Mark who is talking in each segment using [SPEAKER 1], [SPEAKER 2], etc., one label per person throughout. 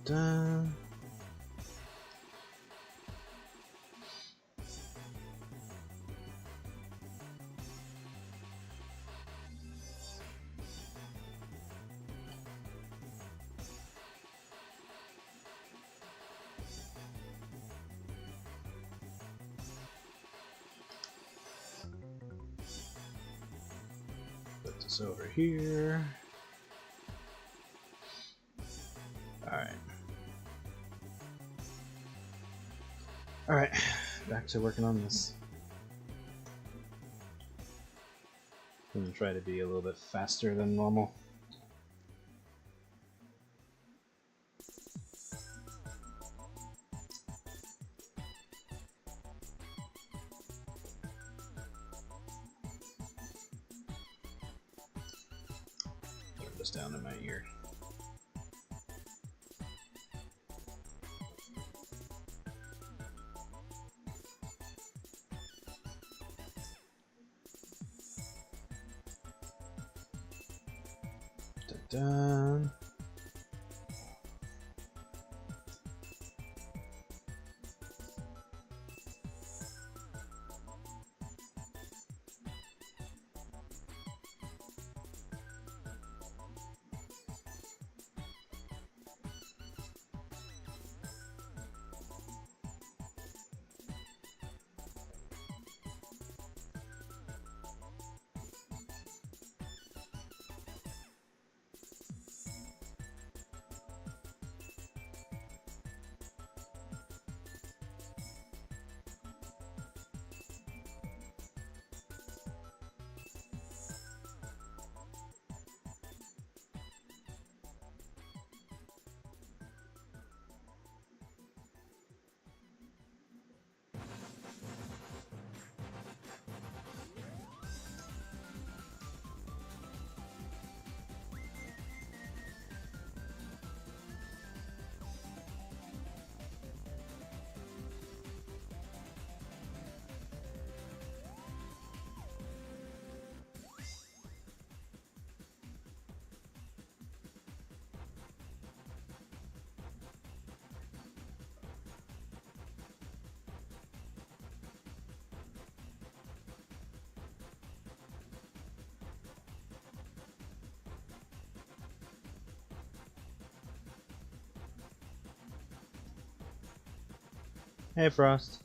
[SPEAKER 1] Da-da. Put this over here. Alright. Alright, back to working on this. I'm gonna try to be a little bit faster than normal. Turn this down in my ear. Done. Hey, Frost.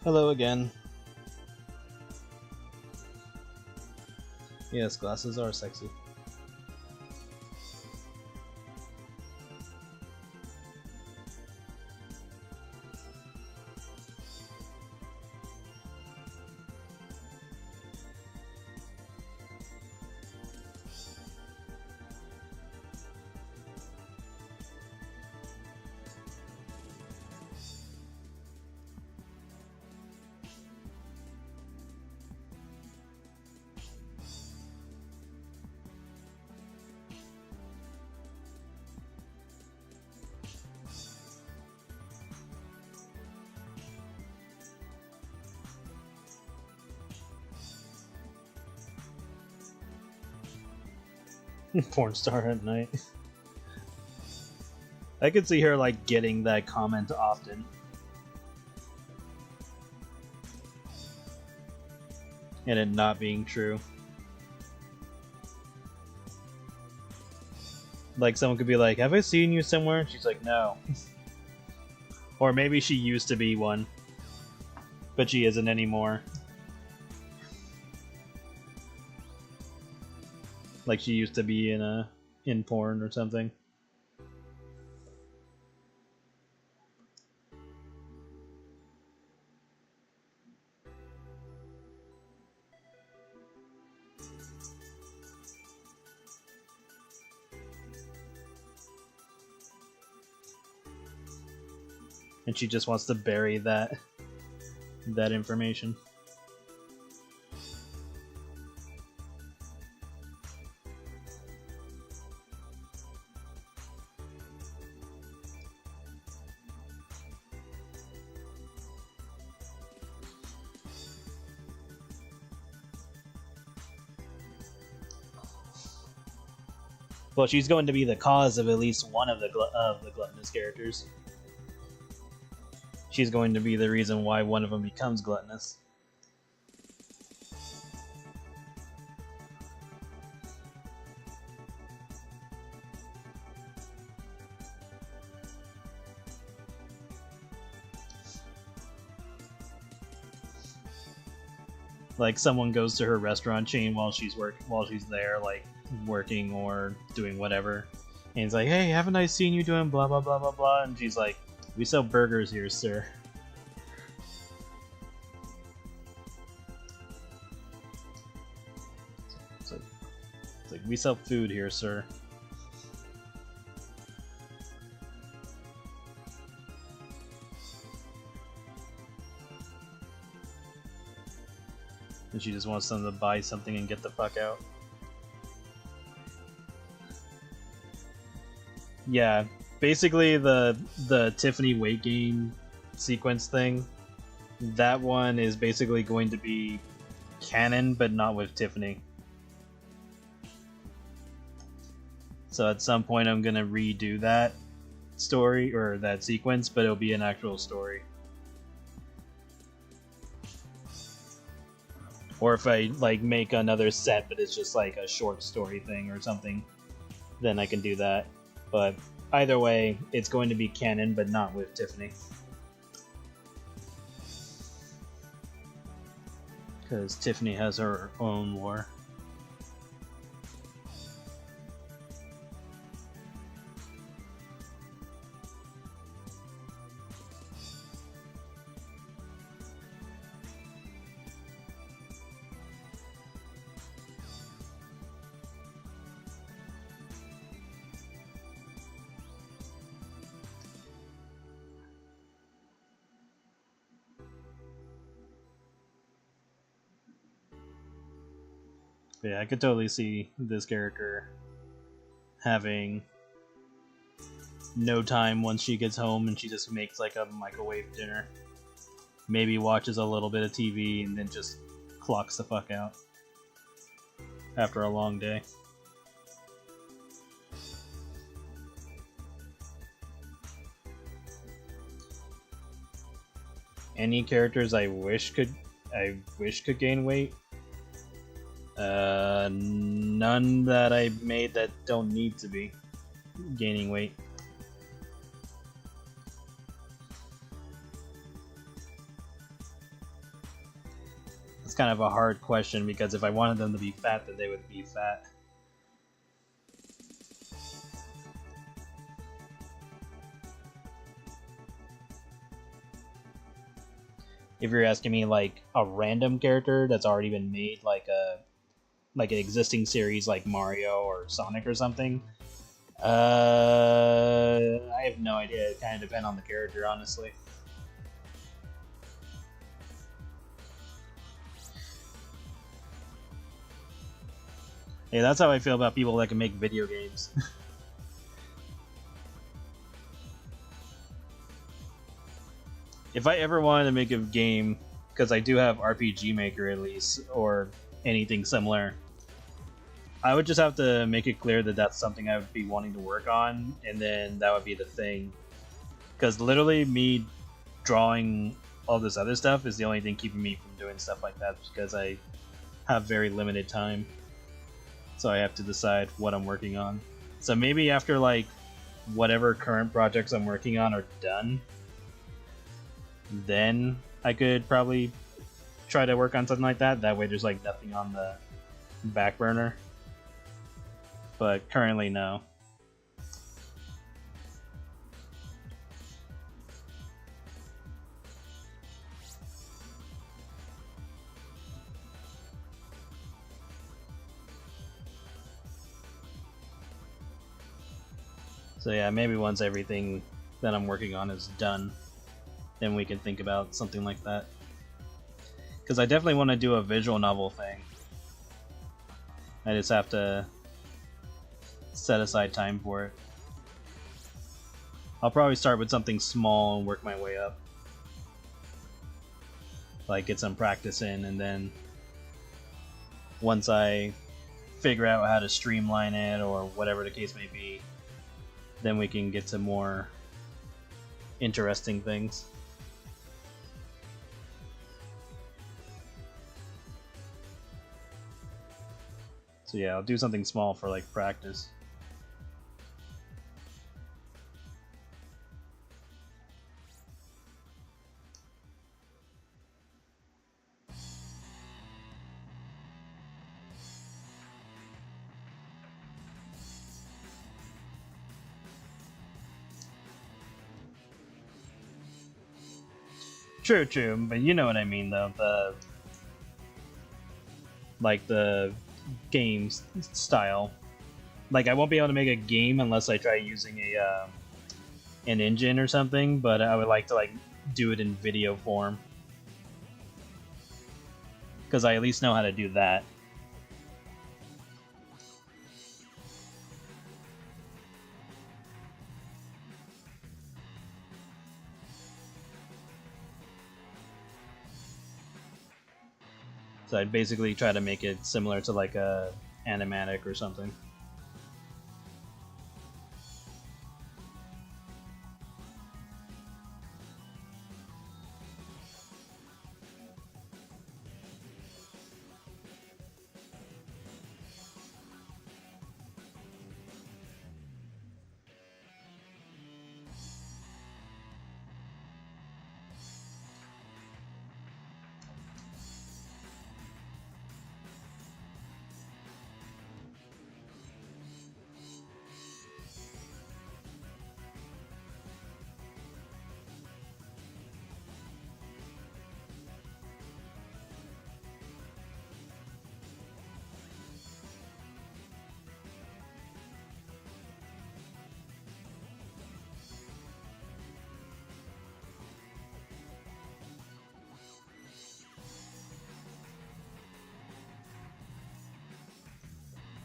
[SPEAKER 1] Hello again. Yes, glasses are sexy. Porn star at night. I could see her like getting that comment often. And it not being true. Like someone could be like, "Have I seen you somewhere?" And she's like, "No." Or maybe she used to be one, but she isn't anymore. Like she used to be in porn or something. And she just wants to bury that information. Well, she's going to be the cause of at least one of the gluttonous characters. She's going to be the reason why one of them becomes gluttonous. Like someone goes to her restaurant chain while she's there, like working or doing whatever, and he's like, "Hey, haven't I seen you doing blah blah blah blah blah?" And she's like, "We sell burgers here, sir." It's like we sell food here, sir. And she just wants them to buy something and get the fuck out. Yeah, basically the Tiffany weight gain sequence thing, that one is basically going to be canon, but not with Tiffany. So at some point I'm gonna redo that story, or that sequence, but it'll be an actual story. Or if I like make another set, but it's just like a short story thing or something, then I can do that. But either way, it's going to be canon, but not with Tiffany. Because Tiffany has her own lore. Yeah, I could totally see this character having no time once she gets home and she just makes like a microwave dinner. Maybe watches a little bit of TV and then just clocks the fuck out after a long day. Any characters I wish could gain weight? None that I made that don't need to be gaining weight. It's kind of a hard question because if I wanted them to be fat, then they would be fat. If you're asking me like a random character that's already been made, like an existing series like Mario or Sonic or something, I have no idea. It kind of depends on the character, honestly. Yeah, that's how I feel about people that can make video games. If I ever wanted to make a game, because I do have RPG Maker at least, or anything similar, I would just have to make it clear that that's something I would be wanting to work on, and then that would be the thing. Because literally me drawing all this other stuff is the only thing keeping me from doing stuff like that, because I have very limited time. So I have to decide what I'm working on. So maybe after like whatever current projects I'm working on are done, then I could probably try to work on something like that. That way there's like nothing on the back burner. But currently, no. So yeah, maybe once everything that I'm working on is done, then we can think about something like that. Because I definitely want to do a visual novel thing. I just have to set aside time for it. I'll probably start with something small and work my way up. Like get some practice in, and then once I figure out how to streamline it or whatever the case may be, then we can get to more interesting things. So yeah, I'll do something small for like practice. True, true, but you know what I mean though. The game style. Like I won't be able to make a game unless I try using a an engine or something. But I would like to like do it in video form because I at least know how to do that. So I'd basically try to make it similar to like a animatic or something.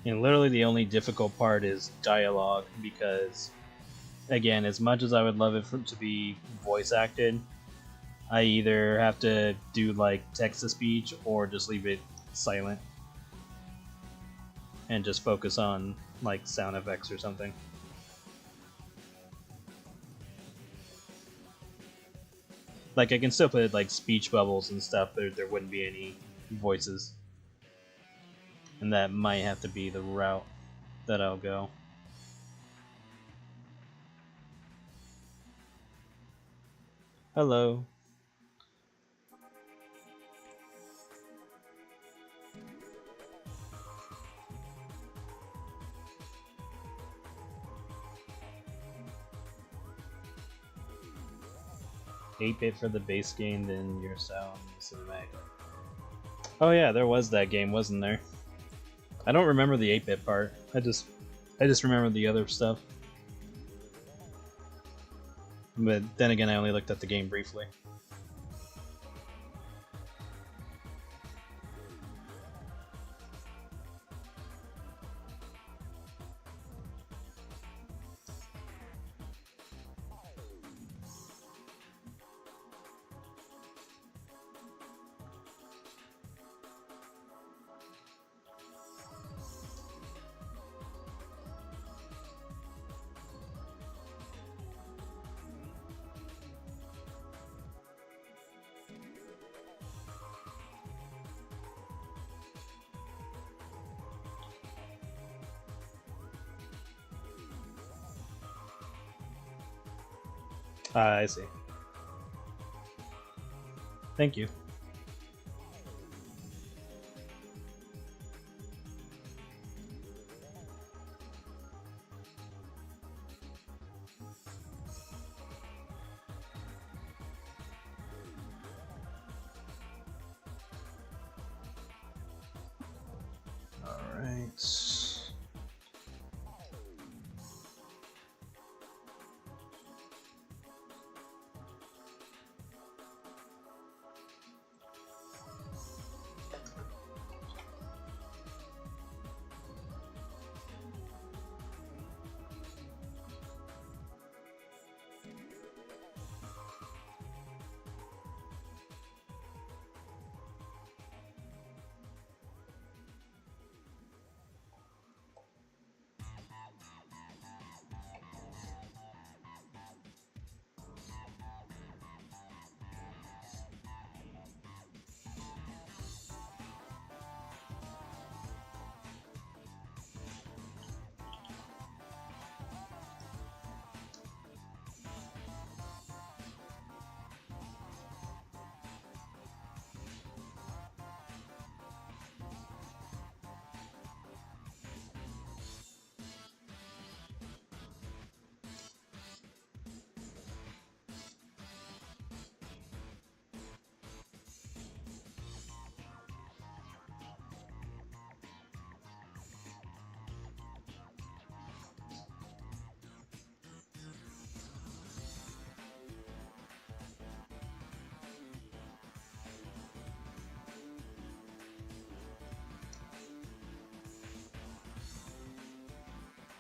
[SPEAKER 1] And literally the only difficult part is dialogue because, again, as much as I would love it to be voice acted, I either have to do like text to speech or just leave it silent and just focus on like sound effects or something. Like I can still put like speech bubbles and stuff, but there wouldn't be any voices. And that might have to be the route that I'll go. Hello. $8-bit for the base game, then your sound cinematic. Oh yeah, there was that game, wasn't there? I don't remember the 8-bit part. I just remember the other stuff. But then again, I only looked at the game briefly. I see. Thank you. Alright.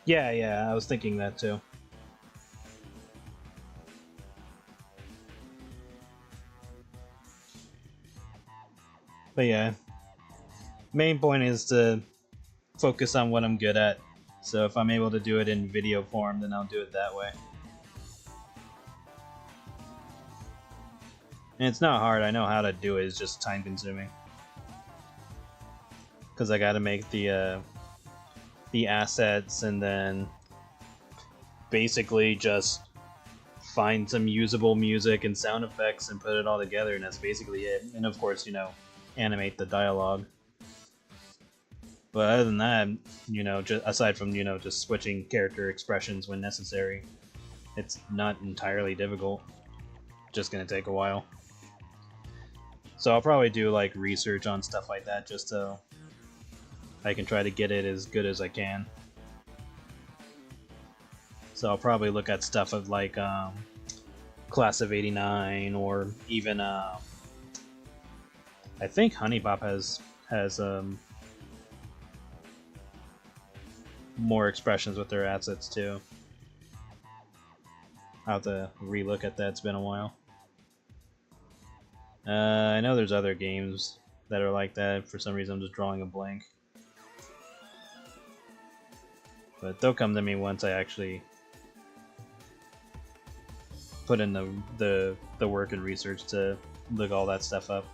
[SPEAKER 1] Yeah, I was thinking that too. But yeah, main point is to focus on what I'm good at. So if I'm able to do it in video form, then I'll do it that way. And it's not hard, I know how to do it, it's just time consuming. Because I gotta make the assets and then basically just find some usable music and sound effects and put it all together, and that's basically it. And of course, animate the dialogue. But other than that, just aside from just switching character expressions when necessary, it's not entirely difficult. Just gonna take a while. So I'll probably do like research on stuff like that just so I can try to get it as good as I can. So I'll probably look at stuff of like Class of '89 or even I think Honeypop has more expressions with their assets too. I'll have to relook at that, it's been a while. I know there's other games that are like that. For some reason I'm just drawing a blank. But they'll come to me once I actually put in the work and research to look all that stuff up.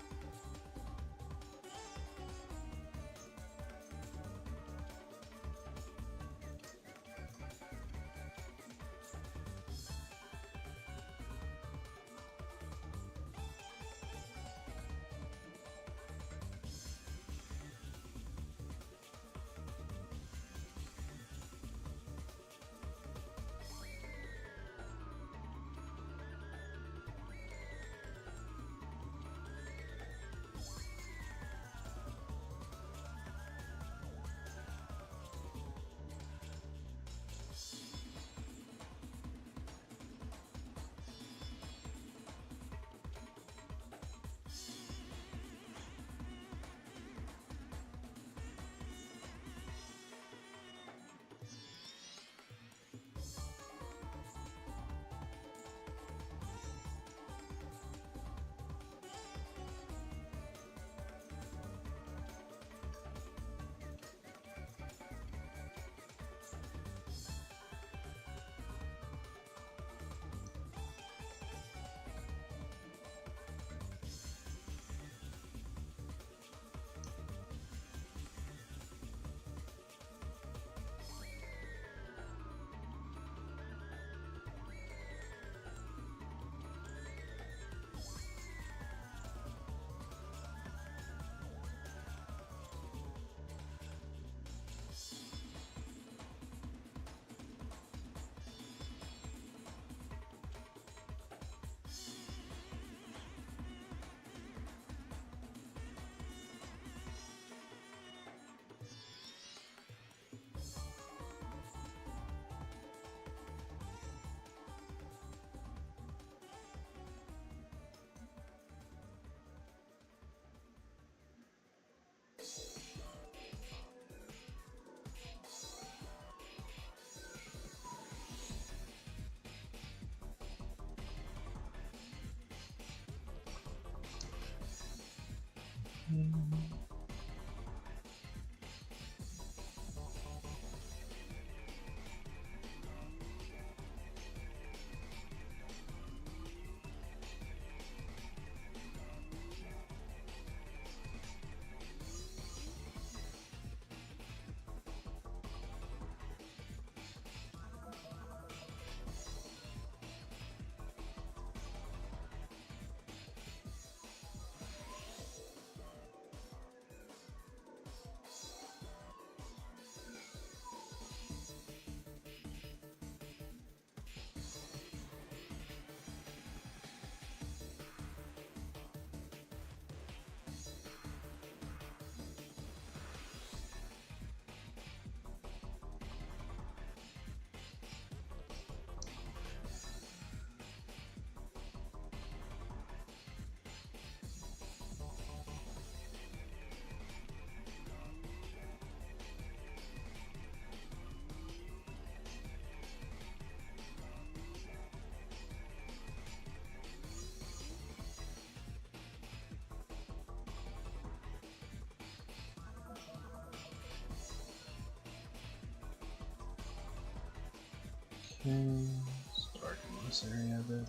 [SPEAKER 1] Okay, start in this area a bit.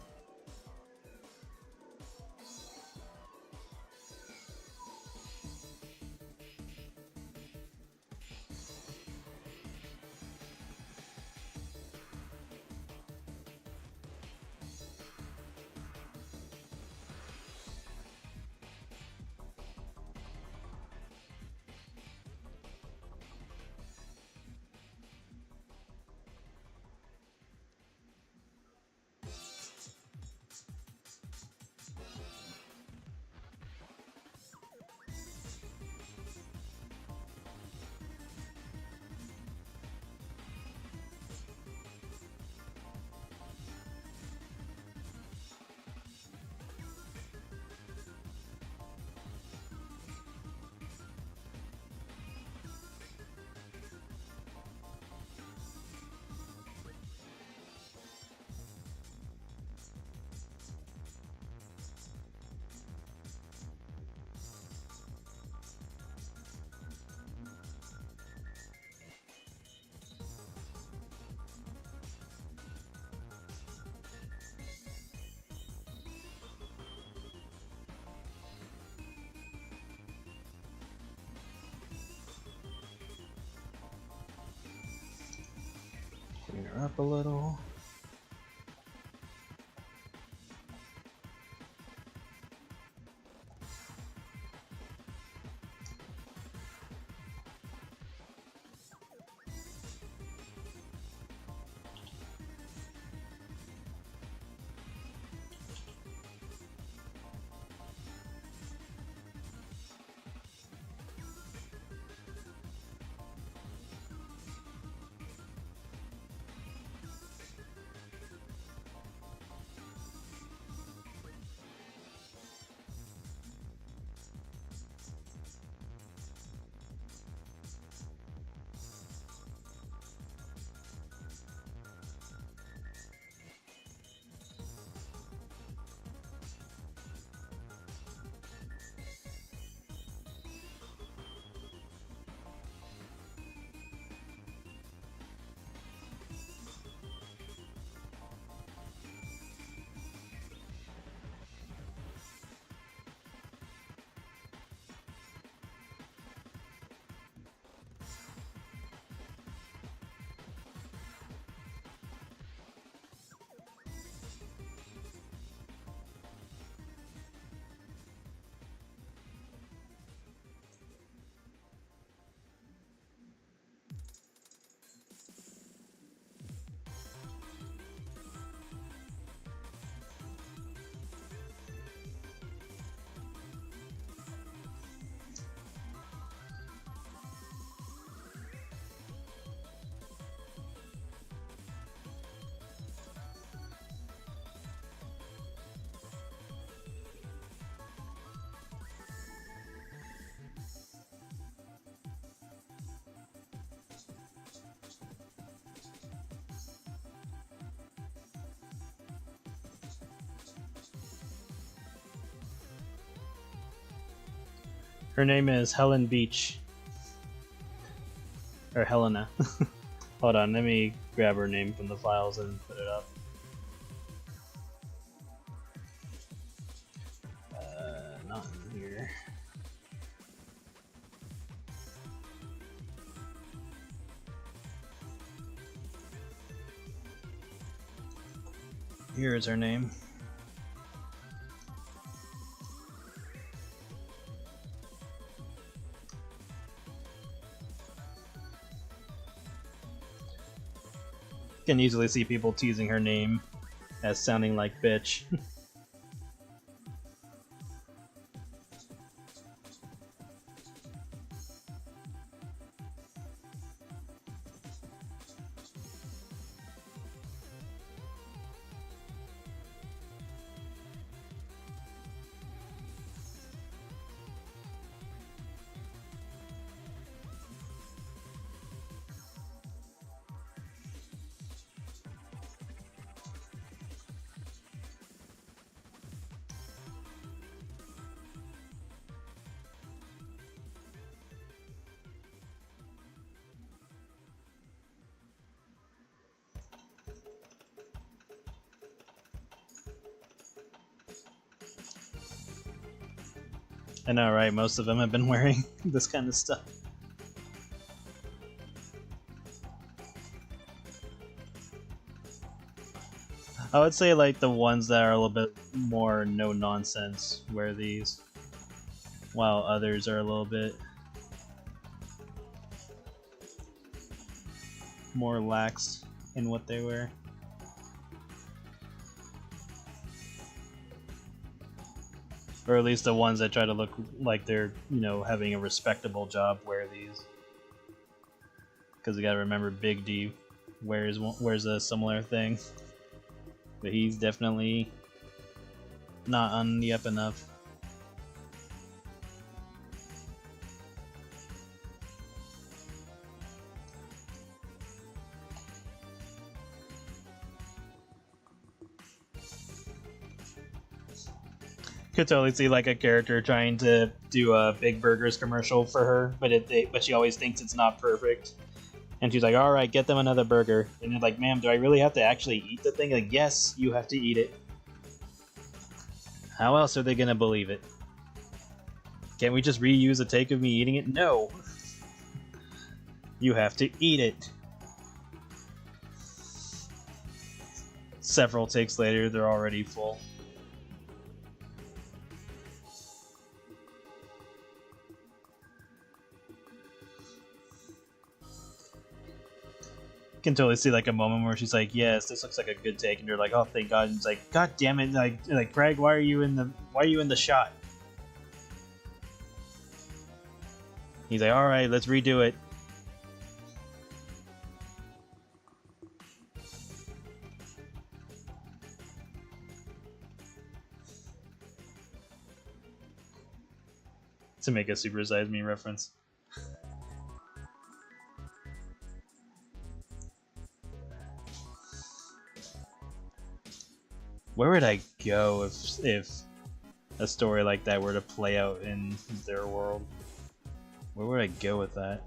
[SPEAKER 1] Clean her up a little. Her name is Helen Beech. Or Helena. Hold on, let me grab her name from the files and put it up. Not in here. Here is her name. Can easily see people teasing her name as sounding like bitch. I know, right? Most of them have been wearing this kind of stuff. I would say like the ones that are a little bit more no nonsense wear these, while others are a little bit more lax in what they wear. Or at least the ones that try to look like they're, you know, having a respectable job wear these. Because you gotta remember, Big D wears a similar thing. But he's definitely not on the up and up. Could totally see like a character trying to do a Big Burgers commercial for her, but she always thinks it's not perfect. And she's like, "All right, get them another burger." And you're like, "Ma'am, do I really have to actually eat the thing?" Like, yes, you have to eat it. How else are they gonna believe it? Can't we just reuse a take of me eating it? No. You have to eat it. Several takes later, they're already full. Can totally see like a moment where she's like, "Yes, this looks like a good take," and you're like, "Oh, thank God!" And it's like, "God damn it!" Like Craig, why are you in the shot? He's like, "All right, let's redo it." To make a Super Size Me reference. Where would I go if a story like that were to play out in their world? Where would I go with that?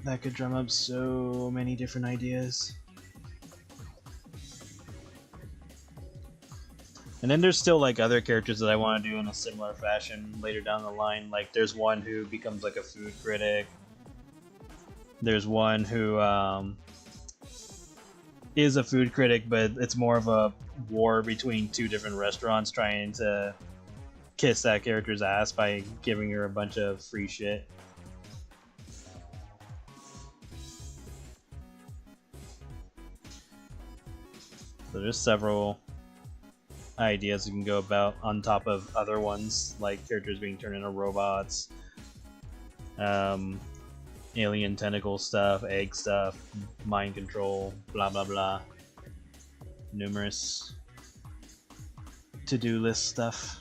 [SPEAKER 1] That could drum up so many different ideas. And then there's still like other characters that I want to do in a similar fashion later down the line. Like there's one who becomes like a food critic. There's one who is a food critic, but it's more of a war between two different restaurants trying to kiss that character's ass by giving her a bunch of free shit. So there's several ideas you can go about on top of other ones, like characters being turned into robots, alien tentacle stuff, egg stuff, mind control, blah blah blah. Numerous to-do list stuff.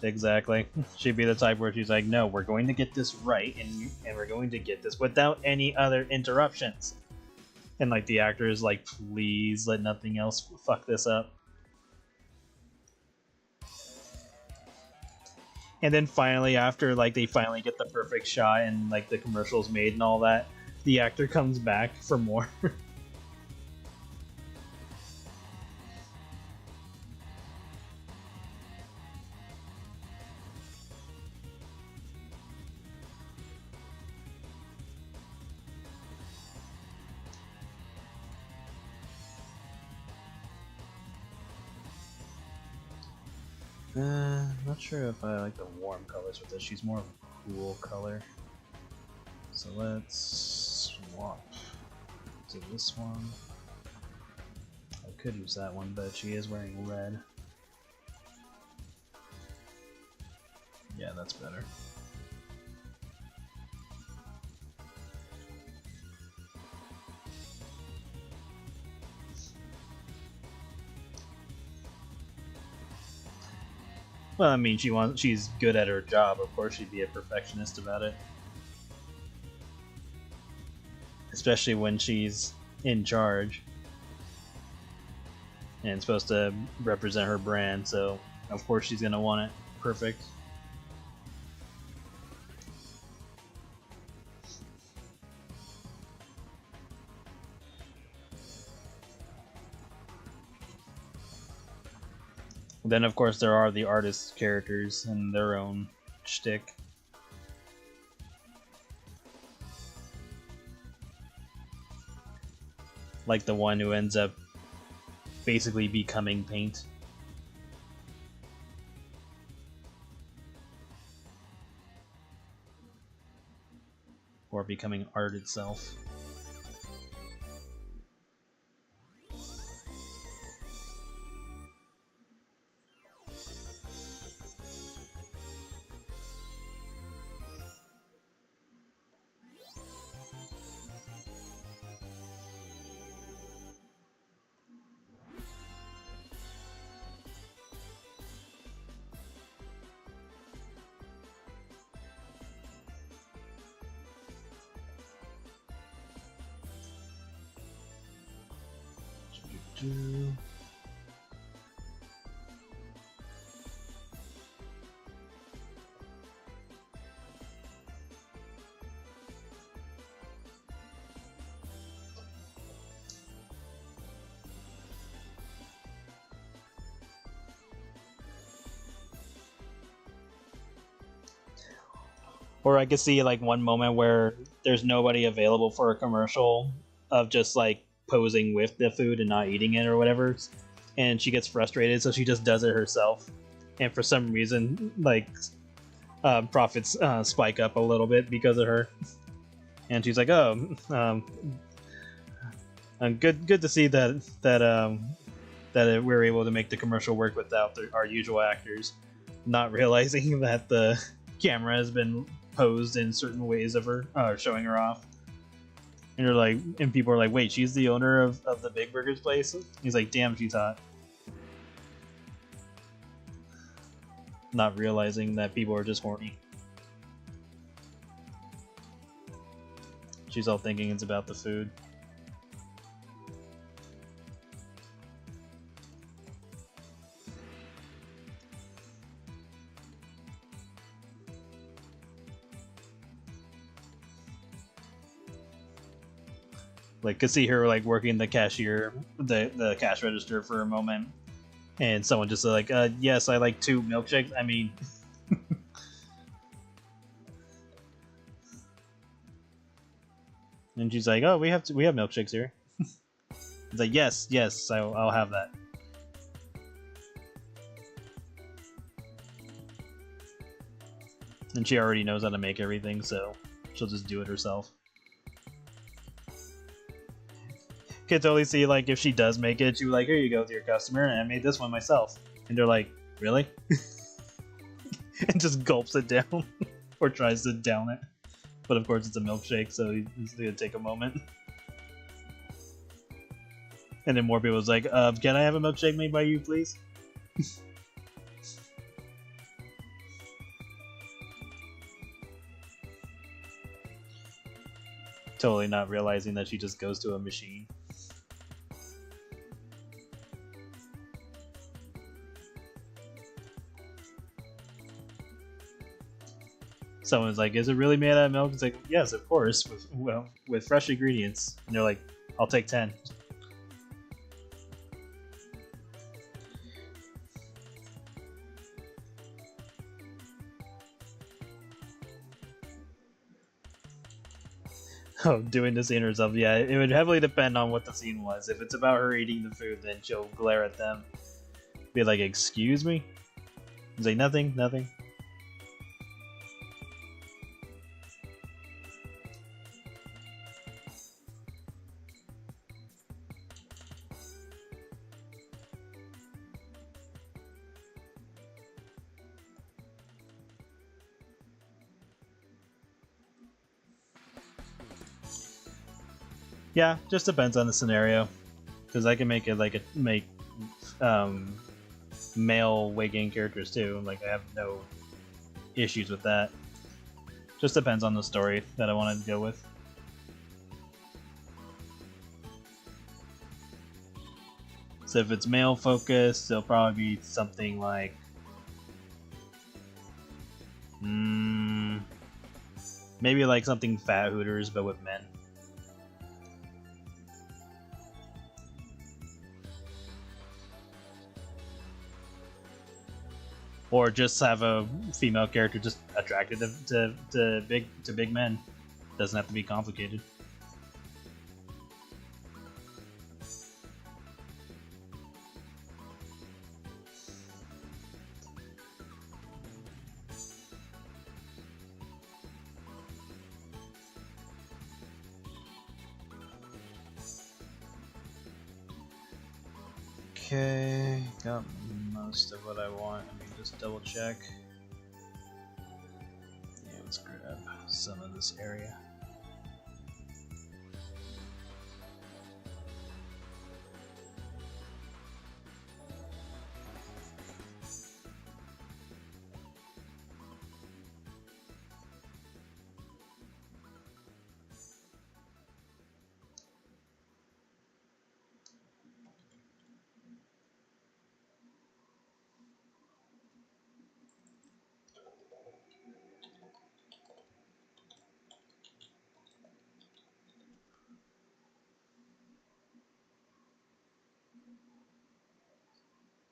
[SPEAKER 1] Exactly. She'd be the type where she's like, "No, we're going to get this right, and we're going to get this without any other interruptions." And like the actor is like, "Please let nothing else fuck this up." And then finally, after like they finally get the perfect shot and like the commercial's made and all that, the actor comes back for more. Not sure if I like the warm colors with this. She's more of a cool color. So let's swap to this one. I could use that one, but she is wearing red. Yeah, that's better. Well, I mean, she's good at her job. Of course, she'd be a perfectionist about it, especially when she's in charge and supposed to represent her brand. So, of course, she's gonna want it perfect. Then, of course, there are the artist characters and their own shtick. Like the one who ends up basically becoming paint. Or becoming art itself. Or I could see like one moment where there's nobody available for a commercial of just like posing with the food and not eating it or whatever, and she gets frustrated, so she just does it herself. And for some reason, like profits spike up a little bit because of her. And she's like, "Oh, good to see that we're able to make the commercial work without our usual actors." Not realizing that the camera has been posed in certain ways of her, showing her off. And you're like, and people are like, "Wait, she's the owner of the Big Burgers place?" He's like, "Damn, she's hot." Not realizing that people are just horny. She's all thinking it's about the food. Like, could see her like working the cashier, the cash register for a moment, and someone just like, "Yes, I like 2 milkshakes." I mean, and she's like, "Oh, we have milkshakes here." It's like, "Yes, yes, I'll have that." And she already knows how to make everything, so she'll just do it herself. Could totally see, like, if she does make it, she'd be like, "Here you go to your customer, and I made this one myself." And they're like, "Really?" And just gulps it down. Or tries to down it. But of course it's a milkshake, so it's gonna take a moment. And then more people was like, "Can I have a milkshake made by you, please?" Totally not realizing that she just goes to a machine. Someone's like, "Is it really made out of milk?" It's like, "Yes, of course, with fresh ingredients." And they're like, "I'll take 10. Oh, doing the scene herself. Yeah, it would heavily depend on what the scene was. If it's about her eating the food, then she'll glare at them. Be like, "Excuse me?" It's like, "Nothing, nothing." Yeah, just depends on the scenario. Because I can make it like male weight gain characters too. Like, I have no issues with that. Just depends on the story that I want to deal with. So if it's male focused, it'll probably be something like maybe like something Fat Hooters but with men. Or just have a female character just attracted to big men. Doesn't have to be complicated. Okay, got most of what I want. Let me just double check. Yeah, let's grab some of this area.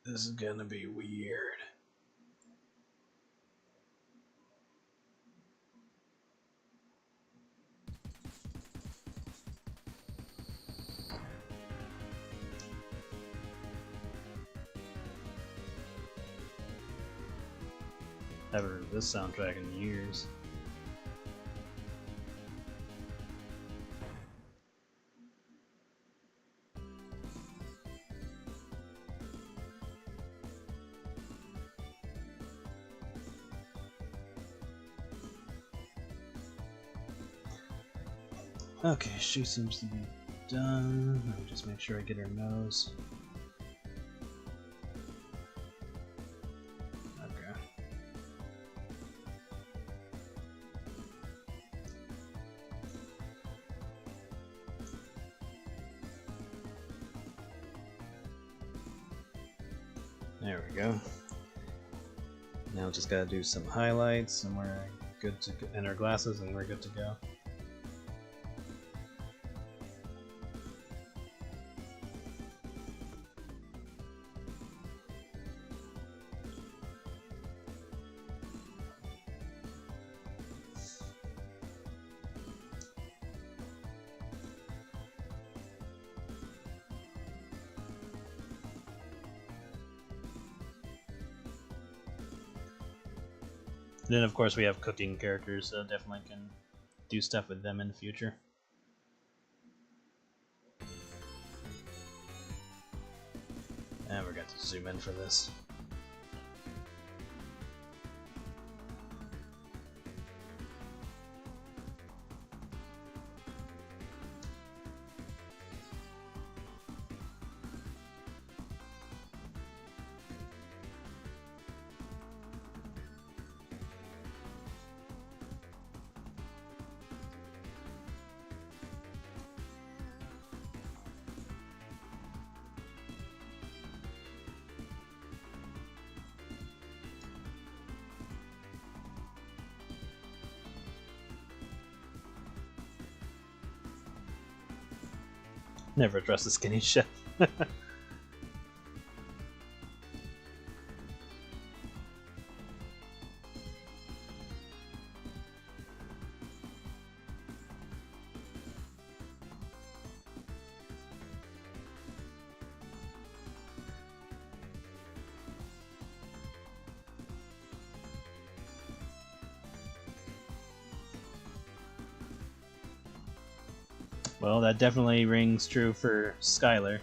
[SPEAKER 1] This is gonna be weird. Haven't heard this soundtrack in years. Okay, she seems to be done. Let me just make sure I get her nose. Okay. There we go. Now just gotta do some highlights and we're good to go, and our glasses and we're good to go. And then of course we have cooking characters, so definitely can do stuff with them in the future. And we're going to zoom in for this. Never trust a skinny chef. Well, that definitely rings true for Skylar.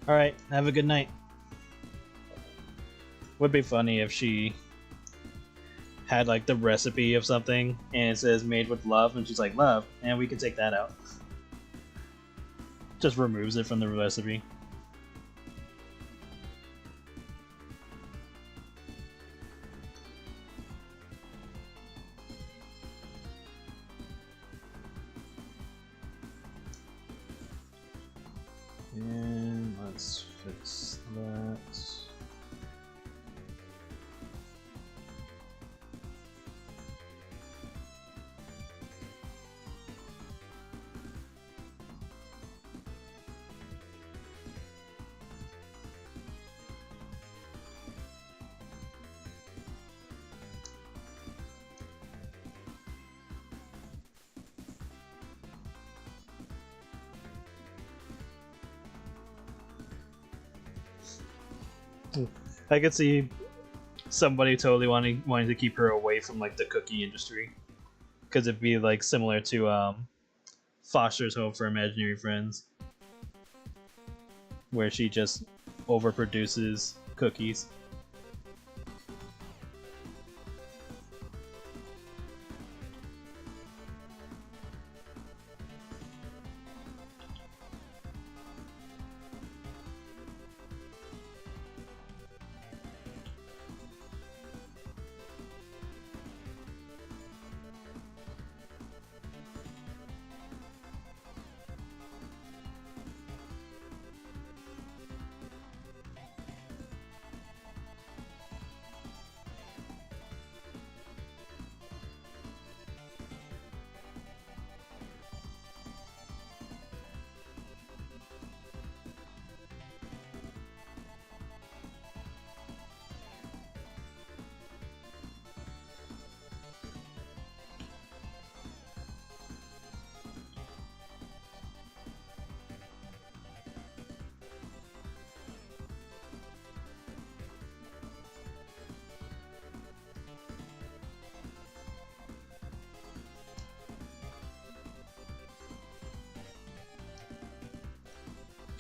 [SPEAKER 1] Alright, have a good night. Would be funny if she had like the recipe of something and it says made with love and she's like, love, and we can take that out. Just removes it from the recipe. And let's fix that. I could see somebody totally wanting to keep her away from like the cookie industry, because it'd be like similar to Foster's Home for Imaginary Friends, where she just overproduces cookies.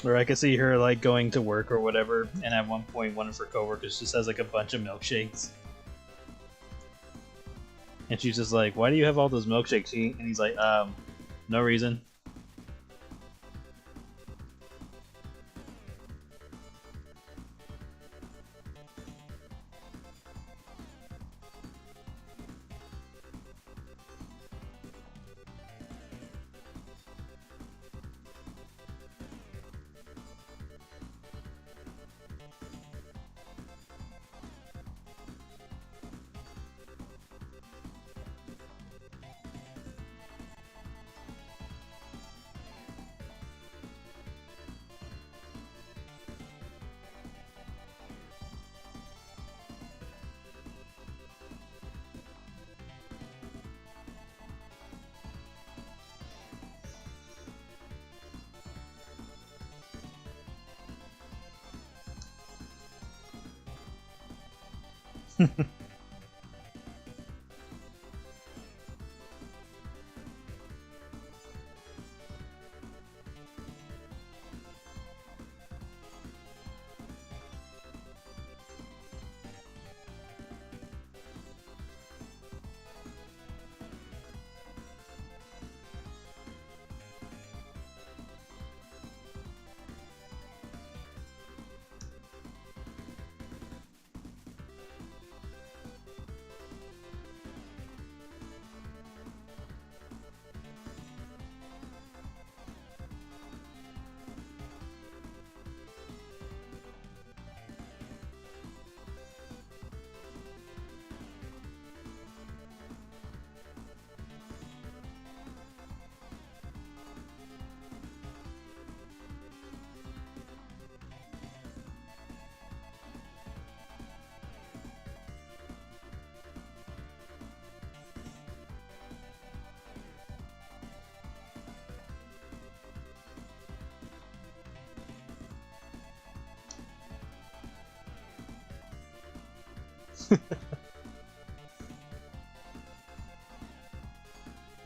[SPEAKER 1] Or I could see her like going to work or whatever, and at one point one of her coworkers just has like a bunch of milkshakes. And she's just like, why do you have all those milkshakes? And he's like, no reason.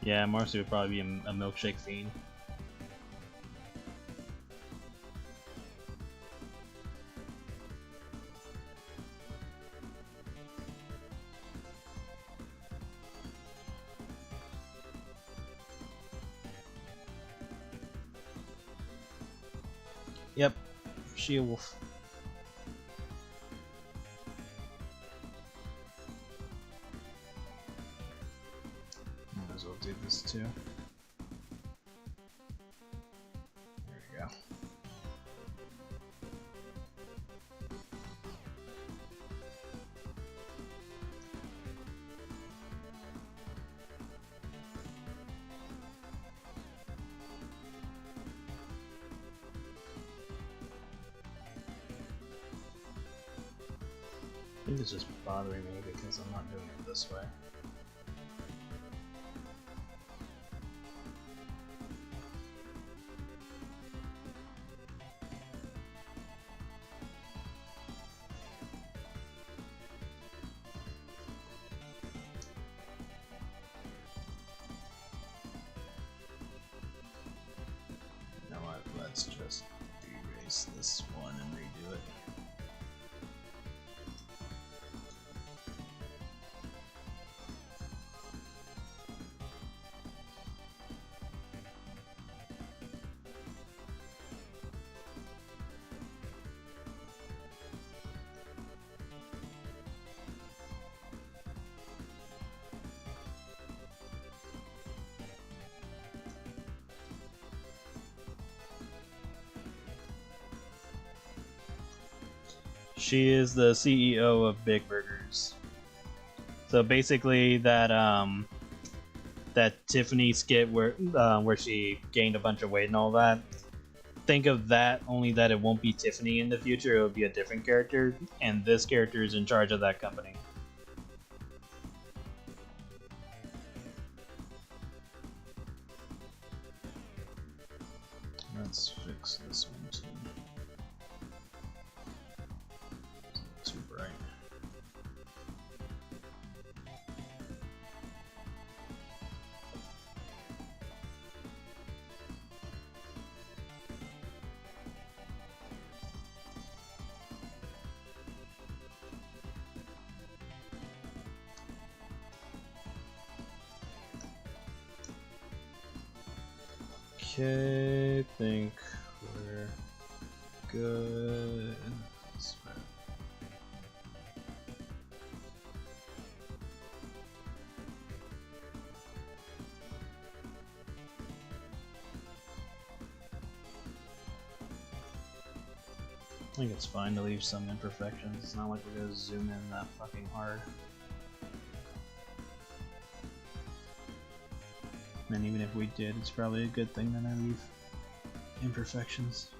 [SPEAKER 1] Yeah, Marcy would probably be a milkshake fiend. Yep, she a wolf. Might as well do this too. There we go. I think it's just bothering me because I'm not doing it this way. You know what? Let's just erase this one and redo it. She is the CEO of Big Burgers. So basically, that Tiffany skit where she gained a bunch of weight and all that. Think of that, only that it won't be Tiffany in the future. It will be a different character, and this character is in charge of that company. Let's fix this one too. Too bright. Okay, I think we're good. I think it's fine to leave some imperfections. It's not like we're gonna zoom in that fucking hard. And even if we did, it's probably a good thing that I leave imperfections.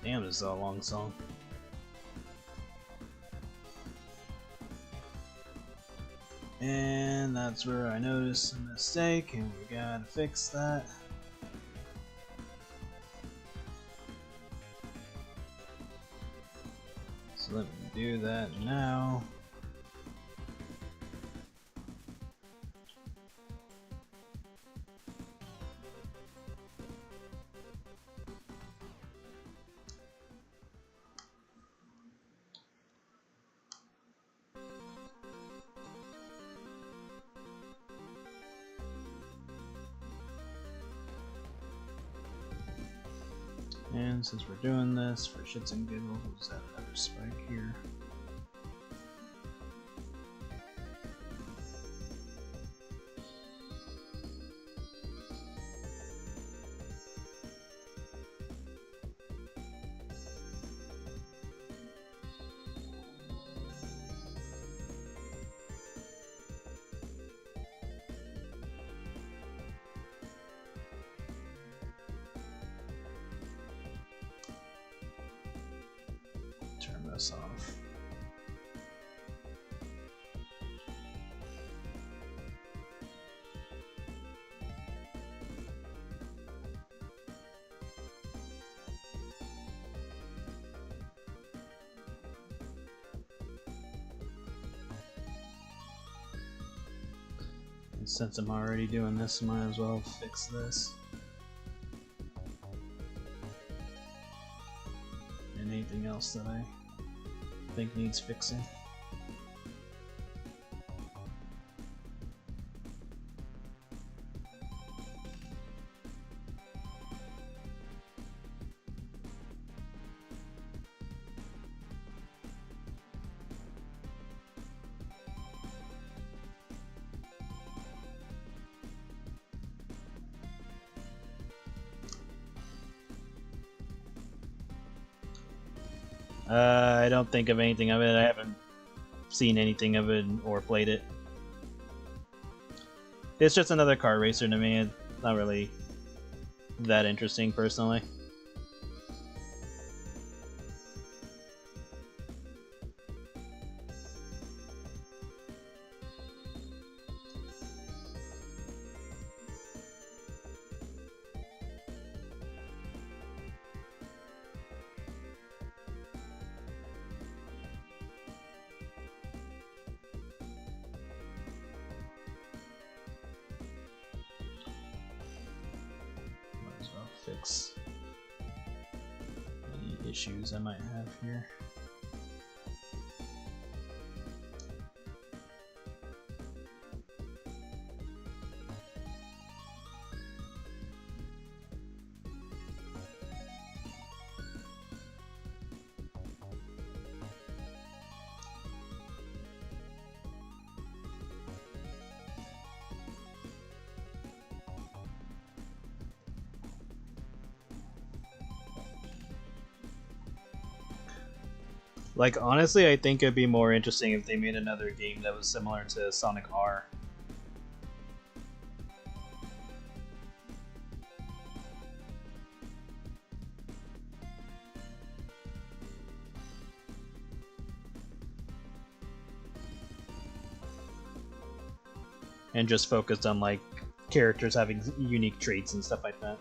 [SPEAKER 1] Damn, this is a long song. And that's where I noticed a mistake, and we gotta fix that. So let me do that now. And since we're doing this for shits and giggles, we'll add another spike here. And since I'm already doing this, might as well fix this. And anything else that I think needs fixing. I don't think of anything of it. I haven't seen anything of it or played it. It's just another car racer to me. It's not really that interesting, personally. Fix any issues I might have here. Like, honestly, I think it'd be more interesting if they made another game that was similar to Sonic R. And just focused on, like, characters having unique traits and stuff like that.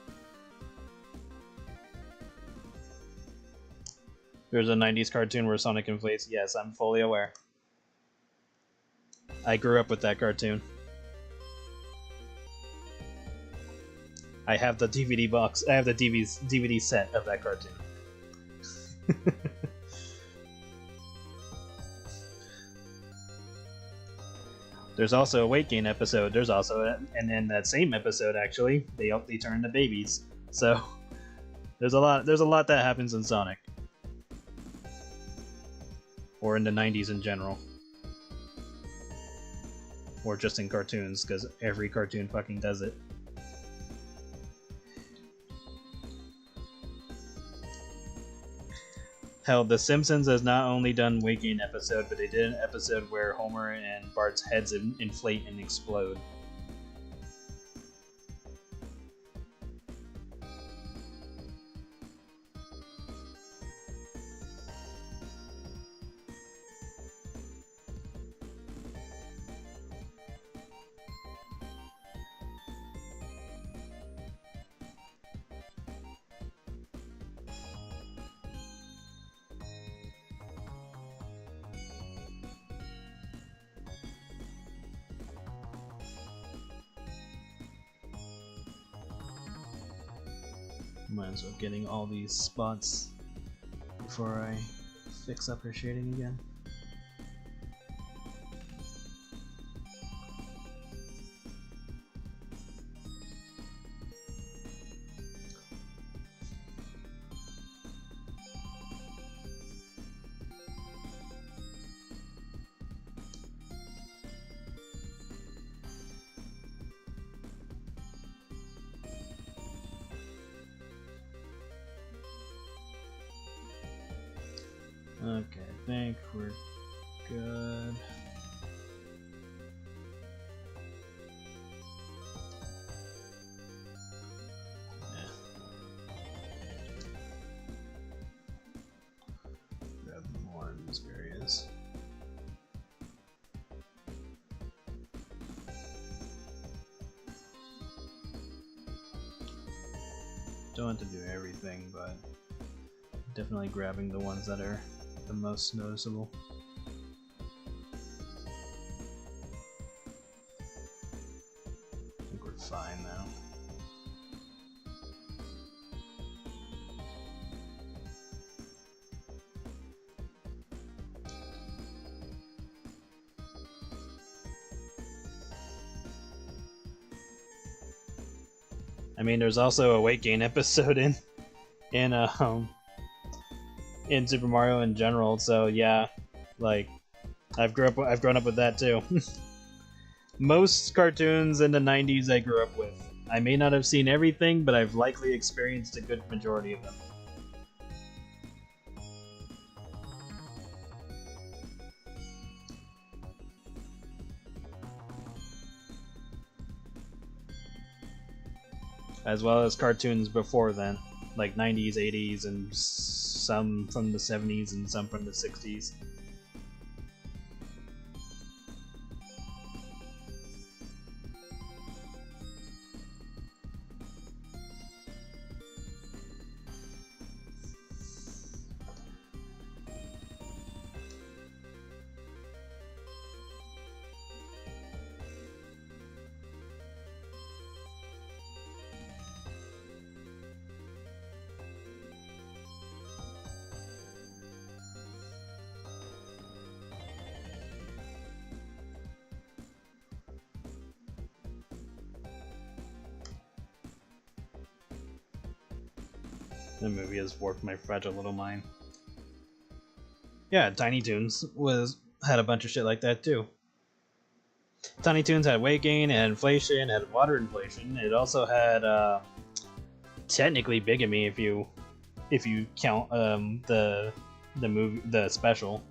[SPEAKER 1] There's a 90s cartoon where Sonic inflates. Yes, I'm fully aware. I grew up with that cartoon. I have the DVD box. I have the DVD set of that cartoon. There's also a weight gain episode. There's also, and in that same episode, actually, they turn into babies. So there's a lot that happens in Sonic. Or in the 90s in general. Or just in cartoons, because every cartoon fucking does it. Hell, The Simpsons has not only done weight gain episode, but they did an episode where Homer and Bart's heads inflate and explode. Might as well getting all these spots before I fix up her shading again. Okay, I think we're good. Yeah. Grab more in these areas. Don't have to do everything, but definitely grabbing the ones that are the most noticeable. fine now. I mean, there's also a weight gain episode in in Super Mario in general, so yeah, like I've grown up with that too. Most cartoons in the 90s I grew up with. I may not have seen everything, but I've likely experienced a good majority of them. As well as cartoons before then, like 90s, 80s, and some from the 70s and some from the 60s. The movie has warped my fragile little mind. Yeah, Tiny Toons had a bunch of shit like that too. Tiny Toons had weight gain, and inflation, had water inflation. It also had technically bigamy if you count the special.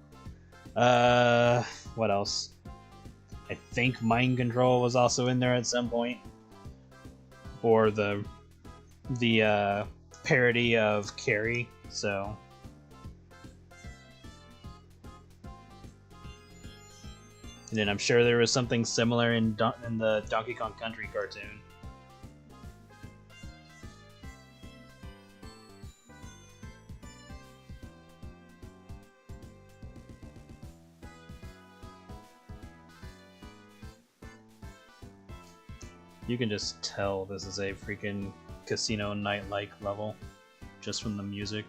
[SPEAKER 1] What else? I think mind control was also in there at some point, or the parody of Carrie, so and then I'm sure there was something similar in the Donkey Kong Country cartoon. You can just tell this is a freaking Casino Night-like level, just from the music.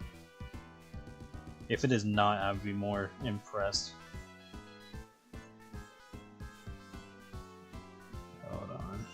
[SPEAKER 1] If it is not, I would be more impressed. Hold on.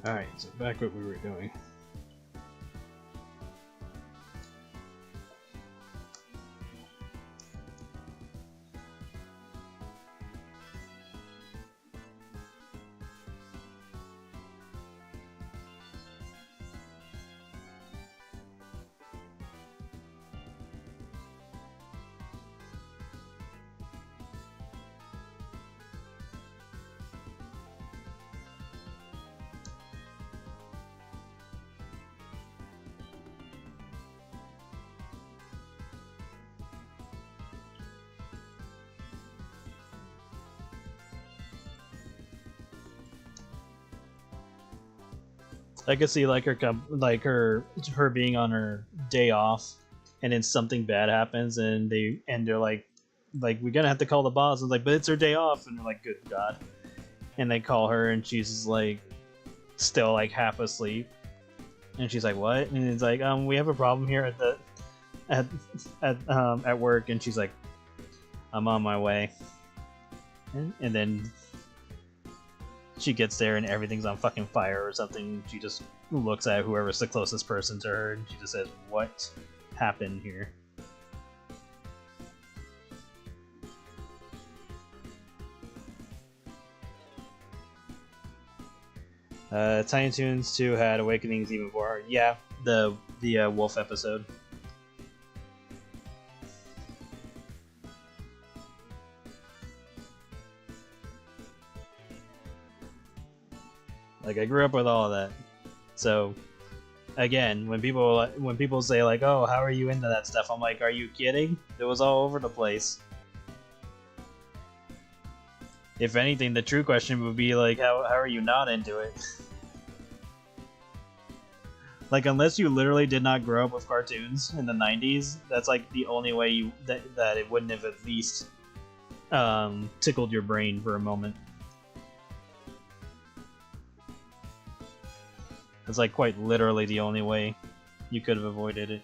[SPEAKER 1] Alright, so back what we were doing. I could see like her being on her day off, and then something bad happens, and they're like we're gonna have to call the boss. And like, but it's her day off, and they're like, good God, and they call her, and she's like still like half asleep, and she's like, what? And it's like, we have a problem here at at at work, and she's like, "I'm on my way," and then she gets there and everything's on fucking fire or something. She just looks at whoever's the closest person to her, and she just says, "What happened here?" Tiny Toons 2 had Awakenings even before. Yeah, the wolf episode. Like, I grew up with all of that. So again, when people say like, "Oh, how are you into that stuff?" I'm like, "Are you kidding? It was all over the place." If anything, the true question would be like, how are you not into it? Like, unless you literally did not grow up with cartoons in the 90s, that's like the only way that it wouldn't have at least tickled your brain for a moment. It's like quite literally the only way you could have avoided it.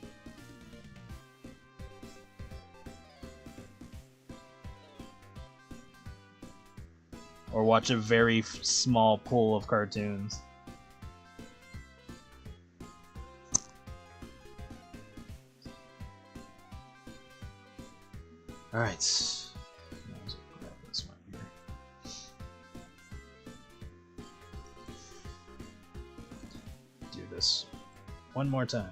[SPEAKER 1] Or watch a very small pool of cartoons. Alright. Grab this one here. Do this one more time.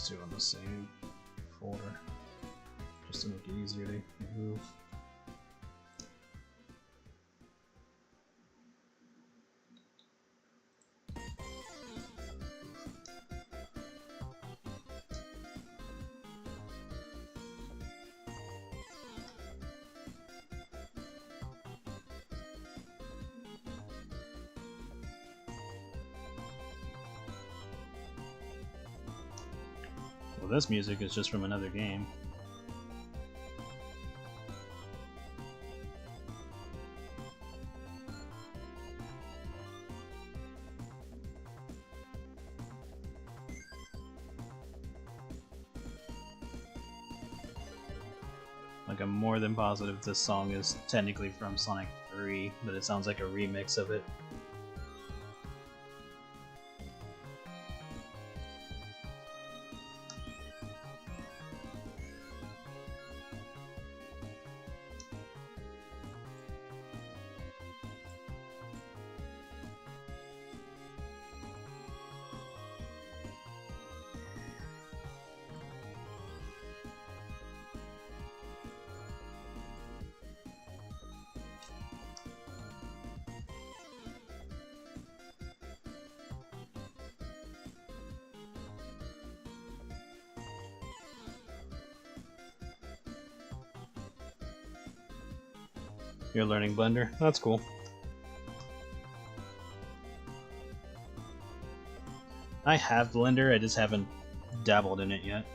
[SPEAKER 1] Two on the same folder, just to make it easier to move. Well, this music is just from another game. Like, I'm more than positive this song is technically from Sonic 3, but it sounds like a remix of it. You're learning Blender? That's cool. I have Blender, I just haven't dabbled in it yet.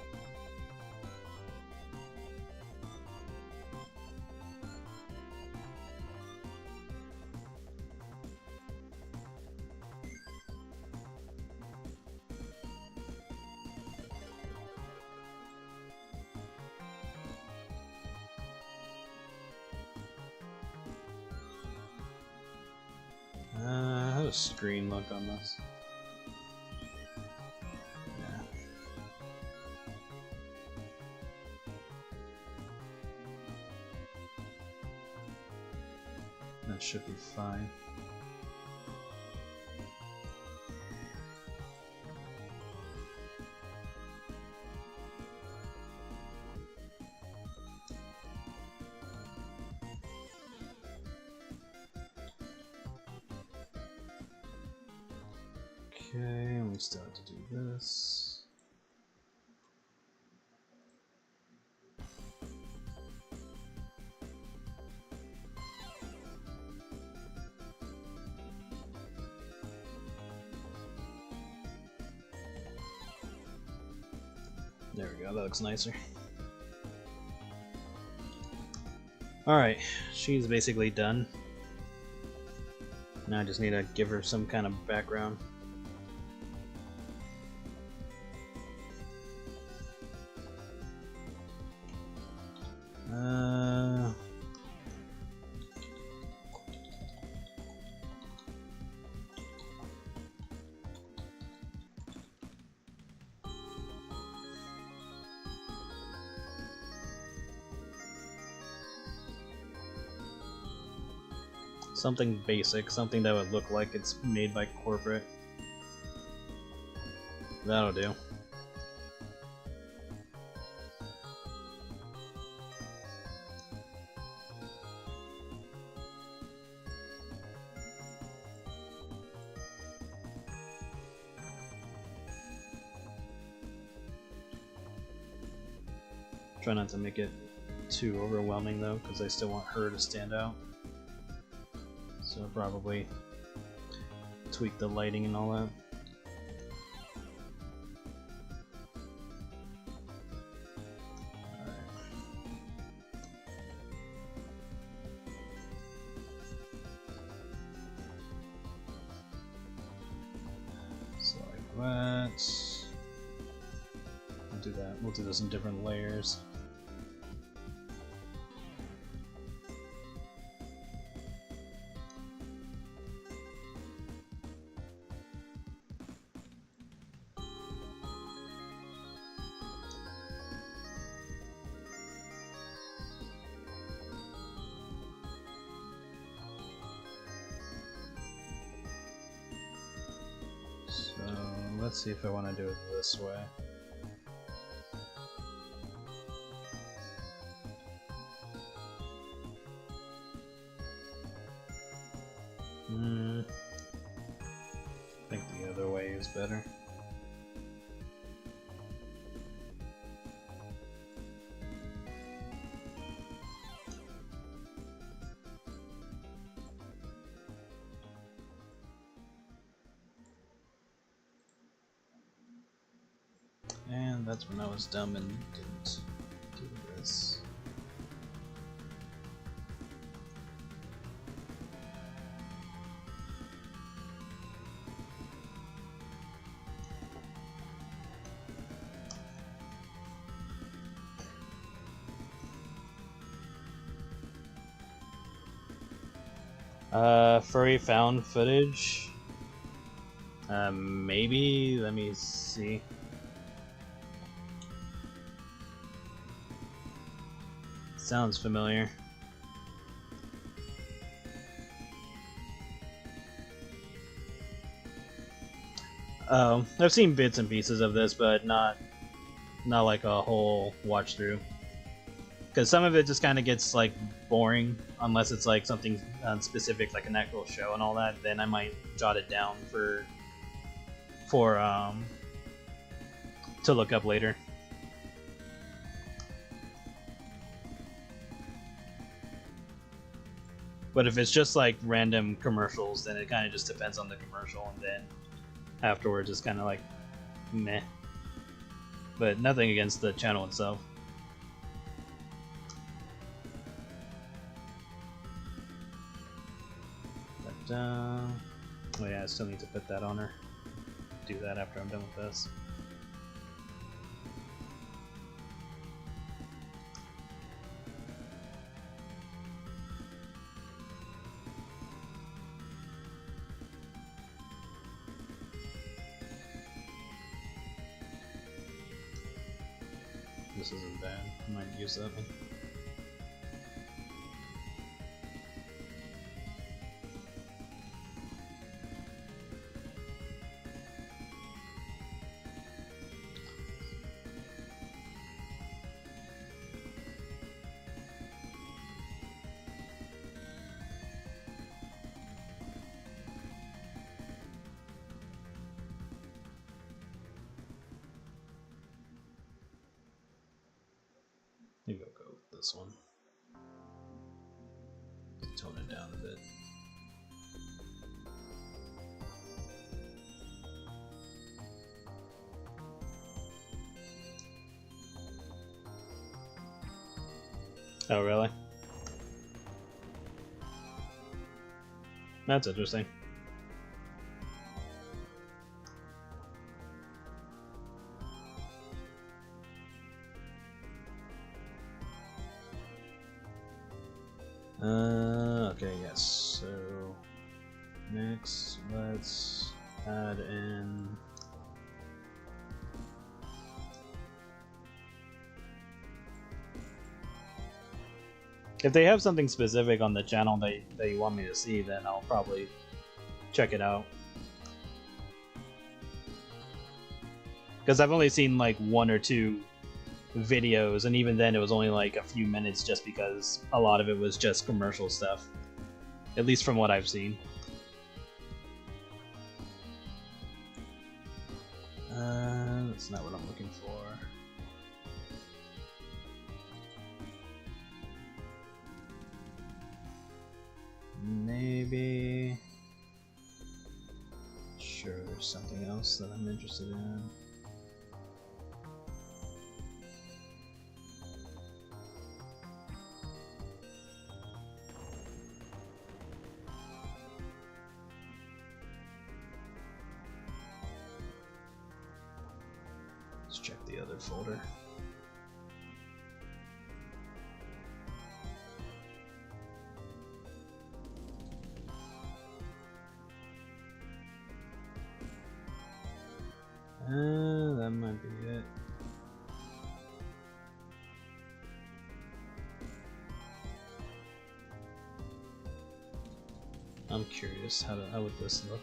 [SPEAKER 1] How does screen look on this? Yeah. That should be fine. Okay, we still have to do this. There we go, that looks nicer. Alright, she's basically done. Now I just need to give her some kind of background. Something basic, something that would look like it's made by corporate. That'll do. Try not to make it too overwhelming though, because I still want her to stand out. So I'll probably tweak the lighting and all that. Alright. So like that. We'll do that. We'll do this in different layers. Let's see if I want to do it this way. I think the other way is better. And that's when I was dumb and didn't do this. Furry found footage? Maybe? Let me see. Sounds familiar. Oh, I've seen bits and pieces of this, but not like a whole watch through. Because some of it just kind of gets like boring, unless it's like something specific, like an actual show and all that. Then I might jot it down for to look up later. But if it's just like random commercials, then it kind of just depends on the commercial, and then afterwards it's kind of like meh. But nothing against the channel itself. But, oh yeah, I still need to put that on her. Do that after I'm done with this. This isn't bad. I might use that one. Maybe I'll go with this one. Tone it down a bit. Oh, really? That's interesting. Okay, yes. So next, let's add in. If they have something specific on the channel that you want me to see, then I'll probably check it out. Because I've only seen like 1 or 2 videos, and even then it was only like a few minutes just because a lot of it was just commercial stuff. At least from what I've seen. That's not what I'm looking for. Maybe... Sure, there's something else that I'm interested in. Let's check the other folder. That might be it. I'm curious, how would this look?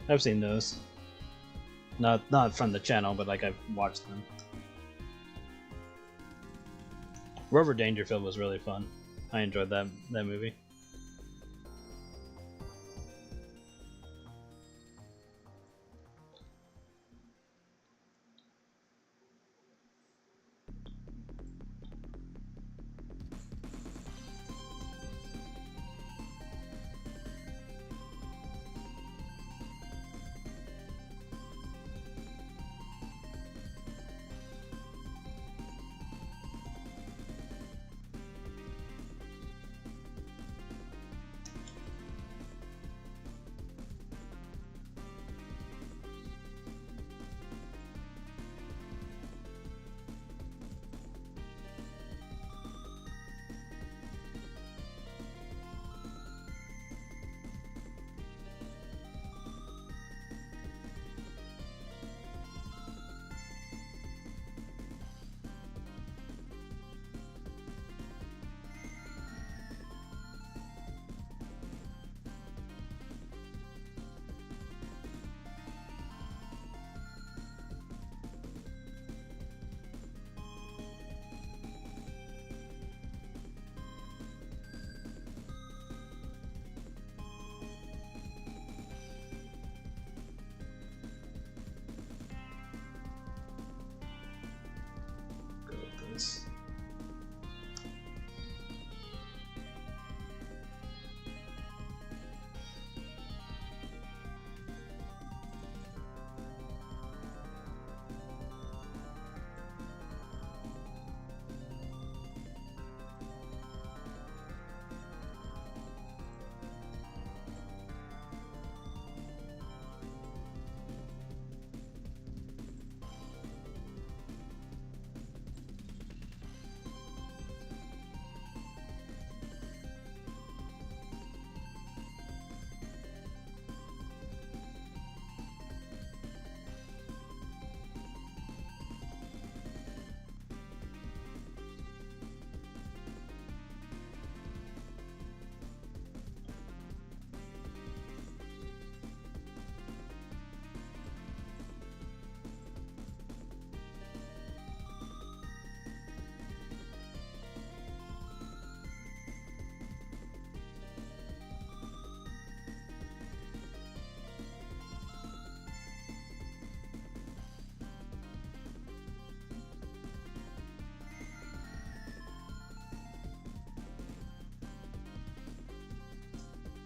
[SPEAKER 1] I've seen those. Not from the channel, but like I've watched them. Rover Dangerfield was really fun. I enjoyed that movie.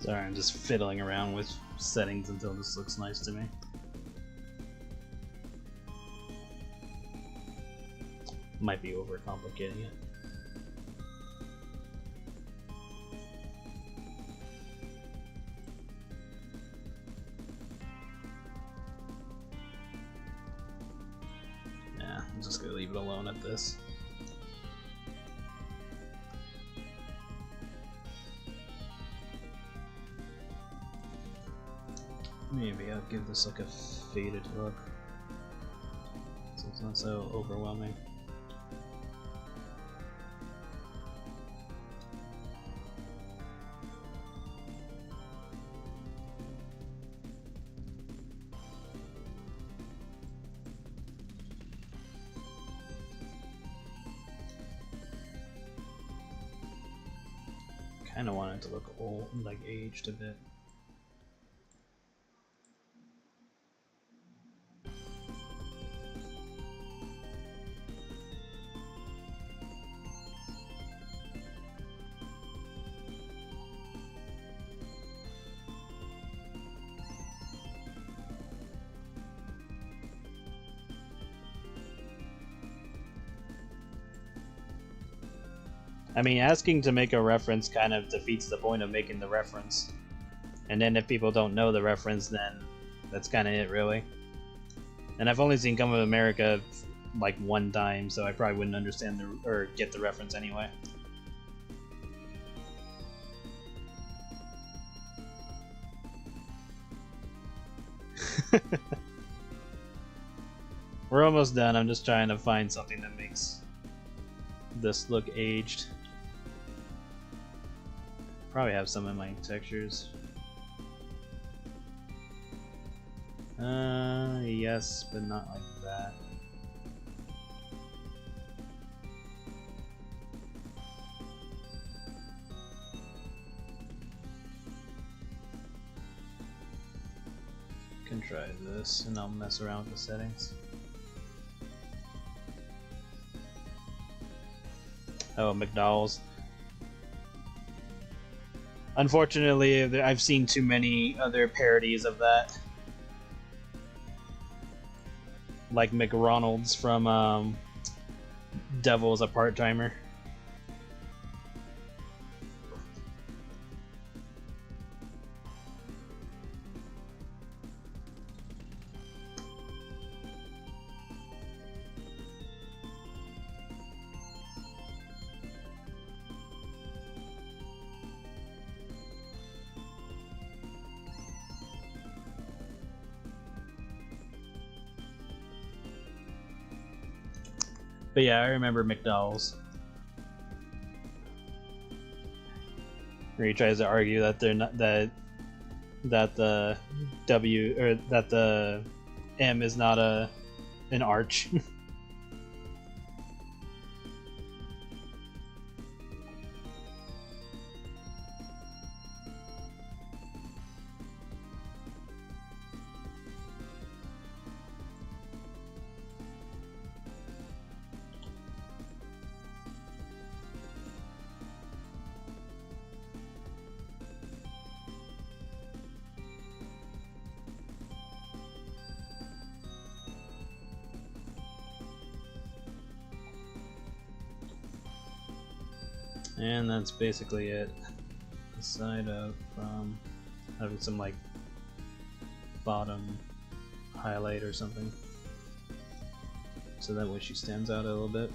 [SPEAKER 1] Sorry, I'm just fiddling around with settings until this looks nice to me. Might be overcomplicating it. Yeah, I'm just gonna leave it alone at this. Maybe I'll give this like a faded look, so it's not so overwhelming. Kind of want it to look old, like aged a bit. I mean, asking to make a reference kind of defeats the point of making the reference. And then if people don't know the reference, then that's kind of it, really. And I've only seen Come of America like one time, so I probably wouldn't understand or get the reference anyway. We're almost done. I'm just trying to find something that makes this look aged. Probably have some in my textures. Yes, but not like that. Can try this, and I'll mess around with the settings. Oh, McDowell's. Unfortunately, I've seen too many other parodies of that. Like McRonald's from Devil's a Part-Timer. But yeah, I remember McDowell's. Where he tries to argue that they're not that the W or that the M is not an arch. And that's basically it. Aside from having some like bottom highlight or something, so that way she stands out a little bit.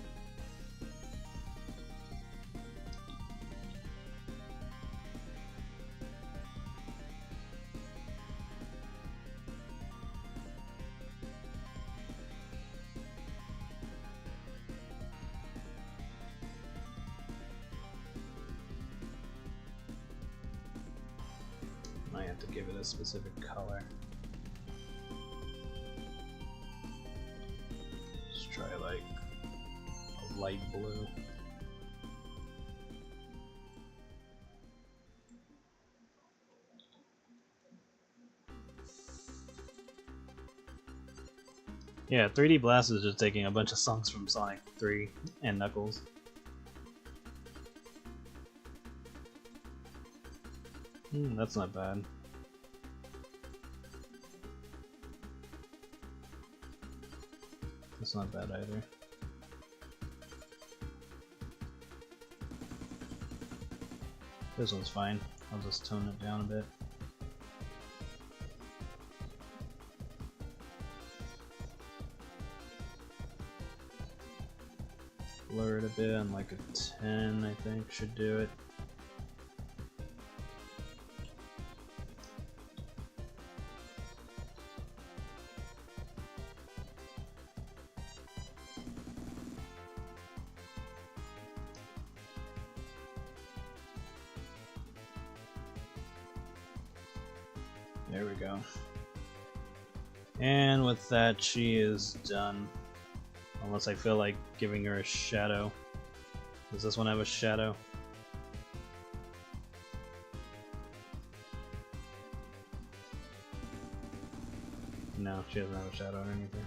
[SPEAKER 1] I have to give it a specific color. Let's try like a light blue. Yeah, 3D Blast is just taking a bunch of songs from Sonic 3 and Knuckles. That's not bad. That's not bad either. This one's fine. I'll just tone it down a bit. Blur it a bit on like a 10, I think, should do it. There we go. And with that, she is done. Unless I feel like giving her a shadow. Does this one have a shadow? No, she doesn't have a shadow or anything.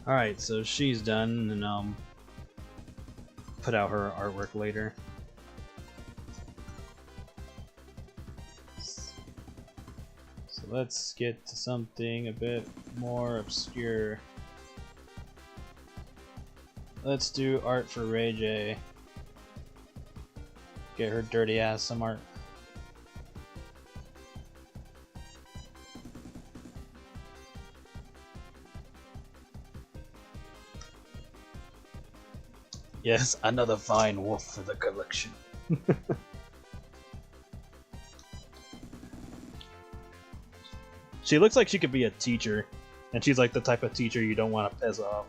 [SPEAKER 1] Alright, so she's done, and put out her artwork later. So let's get to something a bit more obscure. Let's do art for Rayjay. Get her dirty ass some art. Yes, another fine wolf for the collection. She looks like she could be a teacher, and she's like the type of teacher you don't want to piss off.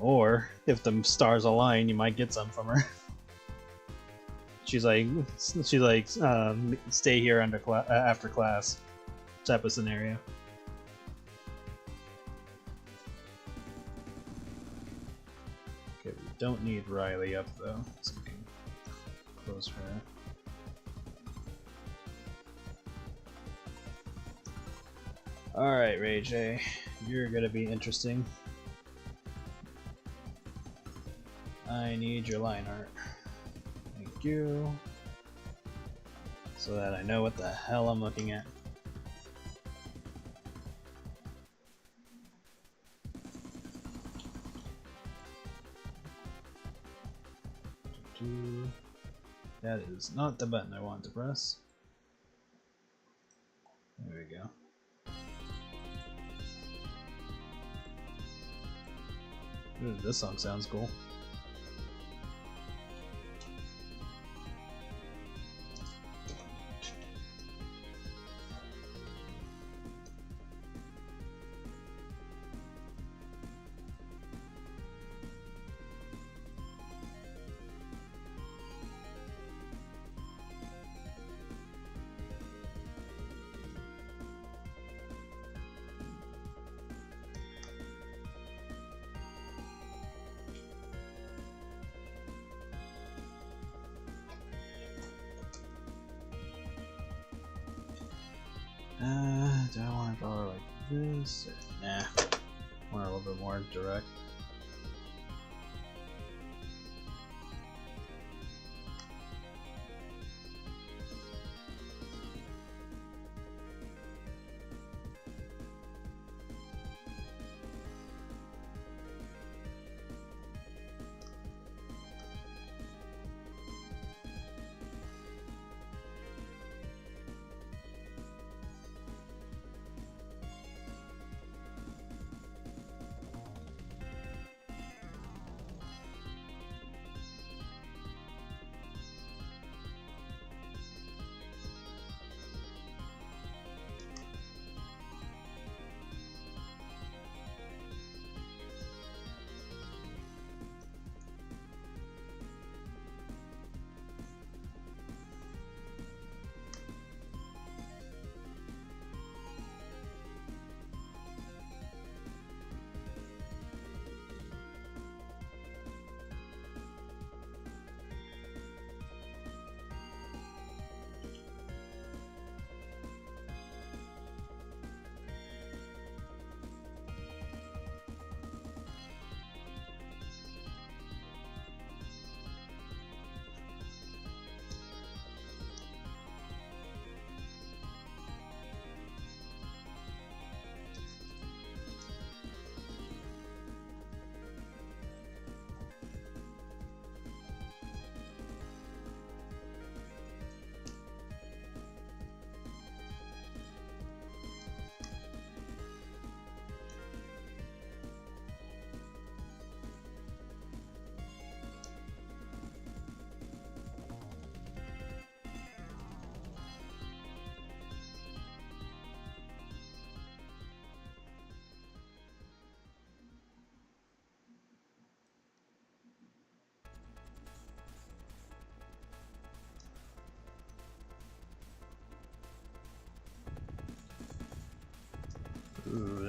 [SPEAKER 1] Or, if the stars align, you might get some from her. She's like, stay here after class type of scenario. Okay, we don't need Riley up though, so we can close her. Alright, Rayjay, you're gonna be interesting. I need your line art. Thank you. So that I know what the hell I'm looking at. That is not the button I want to press. There we go. Ooh, this song sounds cool. Do I want to draw like this? Nah. I want a little bit more direct.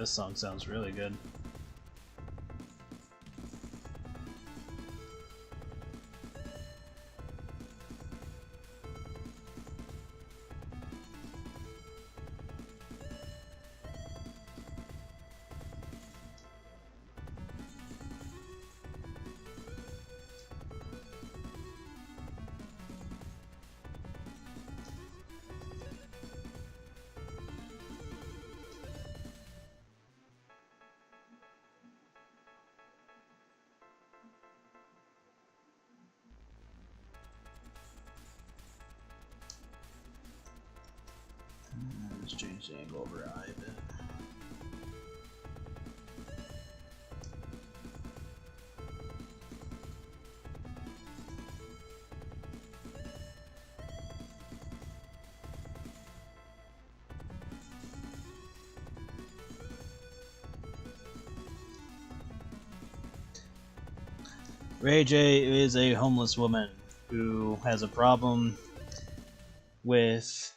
[SPEAKER 1] this song sounds really good. Let's change the angle over eye a bit. Rayjay is a homeless woman who has a problem with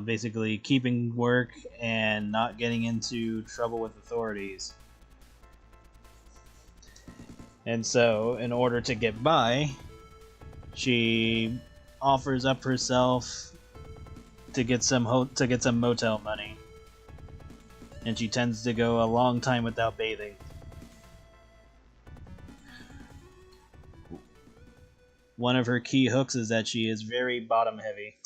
[SPEAKER 1] basically keeping work and not getting into trouble with authorities. And so, in order to get by, she offers up herself to get some motel money. And she tends to go a long time without bathing. One of her key hooks is that she is very bottom heavy.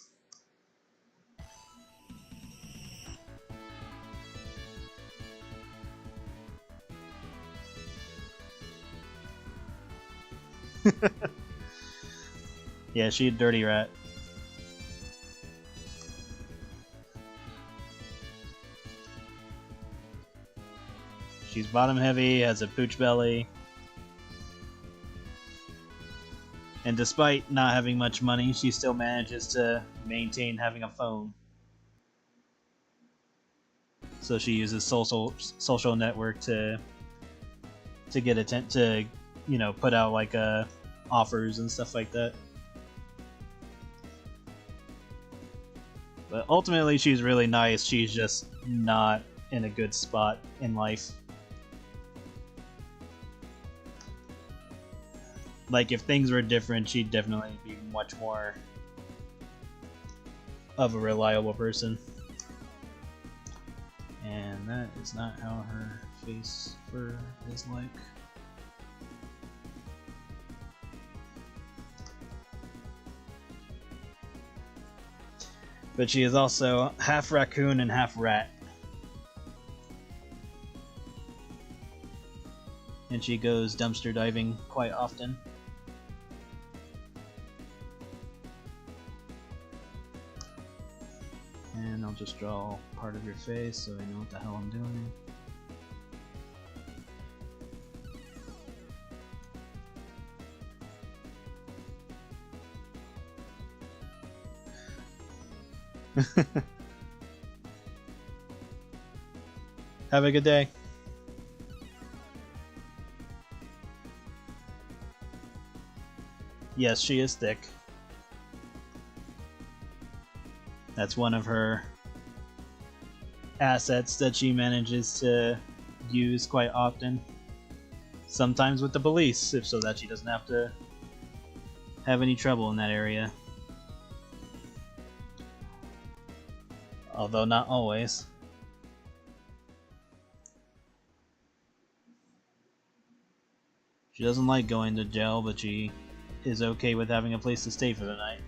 [SPEAKER 1] Yeah, she's a dirty rat. She's bottom heavy, has a pooch belly, and despite not having much money, she still manages to maintain having a phone. So she uses social network to get to put out like offers and stuff like that. But ultimately, she's really nice. She's just not in a good spot in life. Like, if things were different, she'd definitely be much more of a reliable person. And that is not how her face fur is like. But she is also half raccoon and half rat. And she goes dumpster diving quite often. And I'll just draw part of your face so I know what the hell I'm doing. Have a good day. Yes, she is thick. That's one of her assets that she manages to use quite often. Sometimes with the police, so that she doesn't have to have any trouble in that area. Although not always. She doesn't like going to jail, but she is okay with having a place to stay for the night.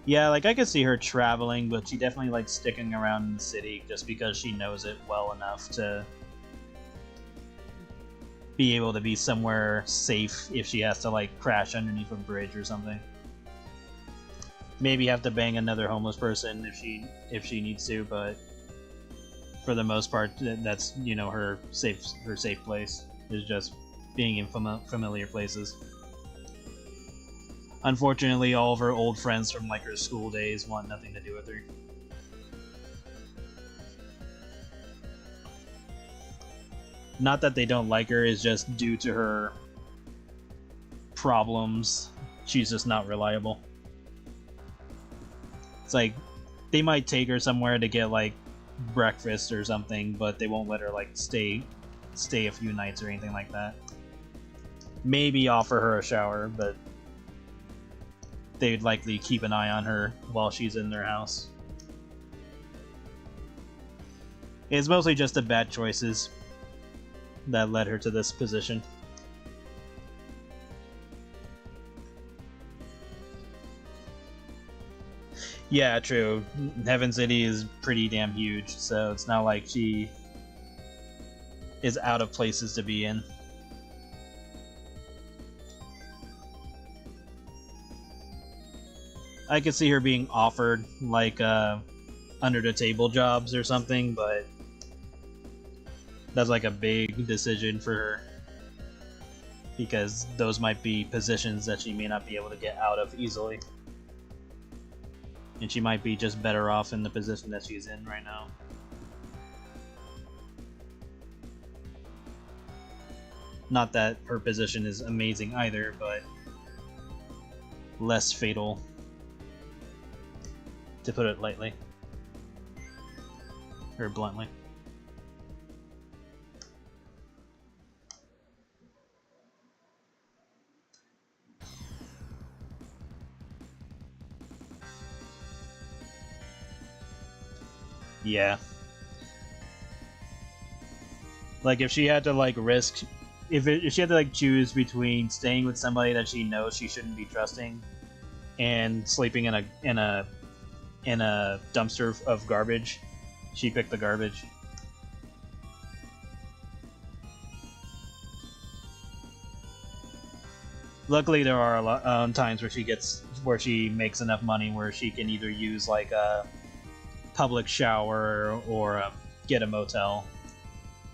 [SPEAKER 1] Yeah, like I could see her traveling, but she definitely likes sticking around in the city just because she knows it well enough to be able to be somewhere safe if she has to like crash underneath a bridge or something. Maybe have to bang another homeless person if she needs to, but for the most part, that's her safe place is just being in familiar places. Unfortunately, all of her old friends from like her school days want nothing to do with her. Not that they don't like her, it's just due to her problems. She's just not reliable. It's like they might take her somewhere to get like breakfast or something, but they won't let her like stay a few nights or anything like that. Maybe offer her a shower, but they'd likely keep an eye on her while she's in their house. It's mostly just the bad choices that led her to this position. Yeah, true. Heaven City is pretty damn huge, so it's not like she is out of places to be in. I could see her being offered like under the table jobs or something, but that's like a big decision for her because those might be positions that she may not be able to get out of easily. And she might be just better off in the position that she's in right now. Not that her position is amazing either, but less fatal, to put it lightly. Or bluntly. Yeah. Like if she had to like risk, if she had to like choose between staying with somebody that she knows she shouldn't be trusting, and sleeping in a dumpster of garbage, she picked the garbage. Luckily, there are a lot times where she makes enough money where she can either use like a public shower or get a motel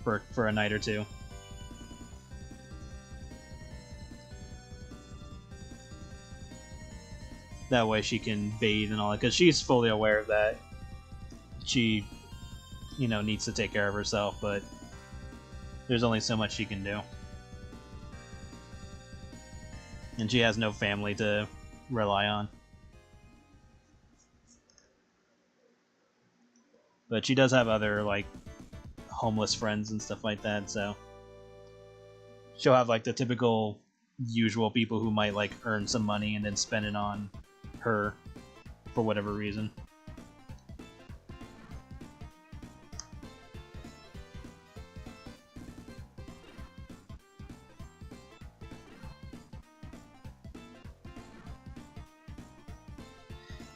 [SPEAKER 1] for a night or two. That way she can bathe and all that, because she's fully aware of that. She, needs to take care of herself, but there's only so much she can do. And she has no family to rely on. But she does have other, like, homeless friends and stuff like that, so she'll have, like, the typical usual people who might, like, earn some money and then spend it on her for whatever reason.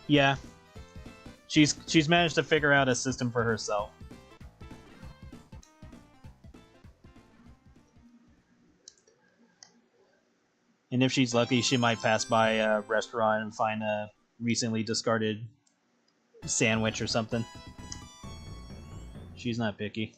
[SPEAKER 1] Yeah. She's managed to figure out a system for herself. And if she's lucky, she might pass by a restaurant and find a recently discarded sandwich or something. She's not picky.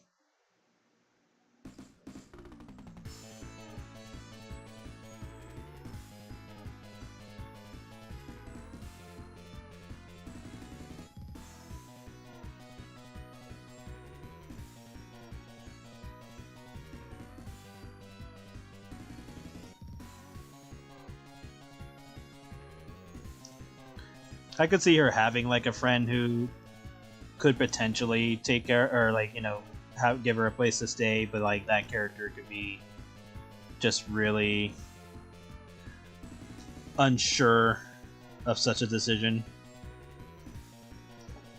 [SPEAKER 1] I could see her having like a friend who could potentially take care, or like give her a place to stay, but like that character could be just really unsure of such a decision.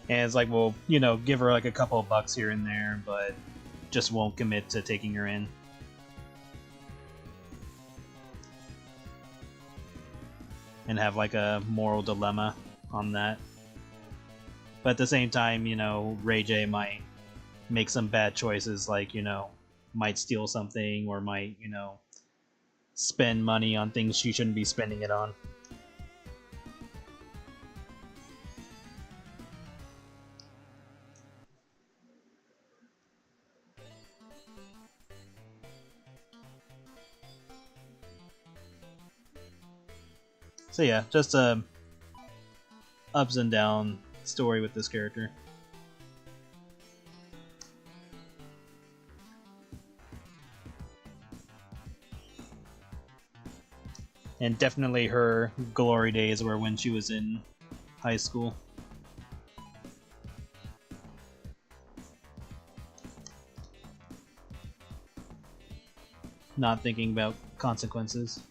[SPEAKER 1] And it's like, well, give her like a couple of bucks here and there, but just won't commit to taking her in. And have like a moral dilemma on that. But at the same time, Rayjay might make some bad choices, like, might steal something or might, spend money on things she shouldn't be spending it on. So yeah, just a ups and down story with this character. And definitely her glory days were when she was in high school. Not thinking about consequences.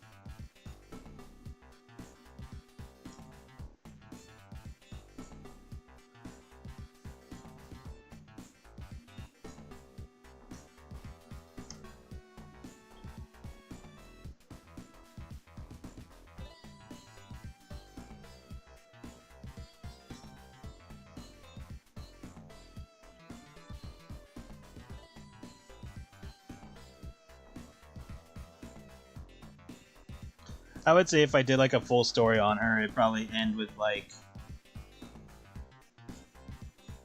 [SPEAKER 1] I would say if I did like a full story on her, it'd probably end with like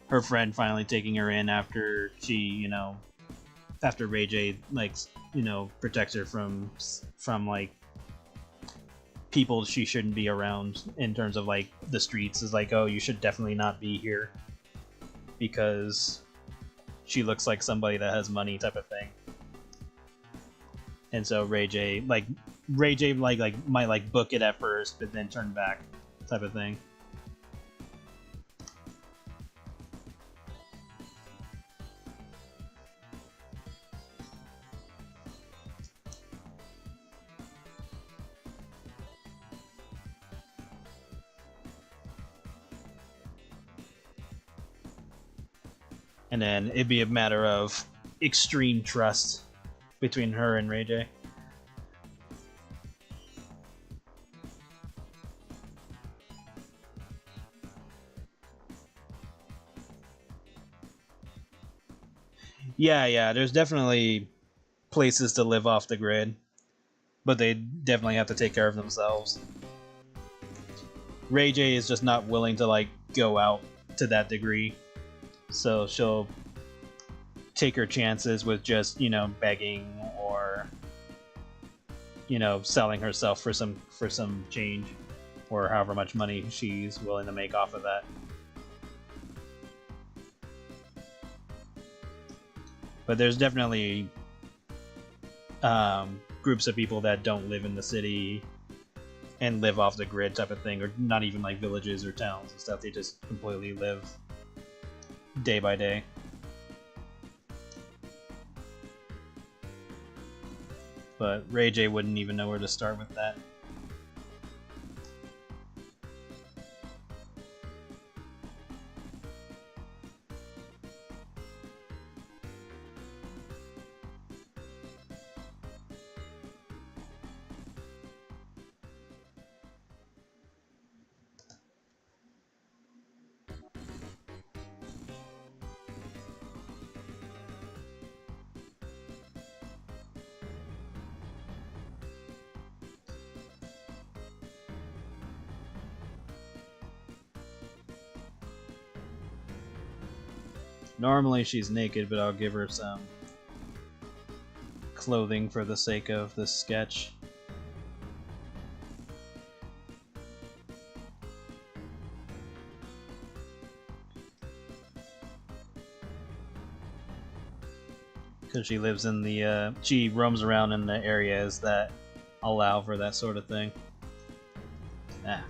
[SPEAKER 1] her friend finally taking her in after she, after Rayjay like, protects her from like people she shouldn't be around in terms of like the streets. Is like, oh, you should definitely not be here because she looks like somebody that has money, type of thing. And so Rayjay might like book it at first, but then turn back, type of thing. And then it'd be a matter of extreme trust between her and Rayjay. Yeah, there's definitely places to live off the grid, but they definitely have to take care of themselves. Rayjay is just not willing to like go out to that degree, so she'll take her chances with just, begging or selling herself for some change, or however much money she's willing to make off of that. But there's definitely groups of people that don't live in the city and live off the grid, type of thing, or not even like villages or towns and stuff. They just completely live day by day. But Rayjay wouldn't even know where to start with that. Normally she's naked, but I'll give her some clothing for the sake of this sketch. Because she lives in the, she roams around in the areas that allow for that sort of thing. Ah.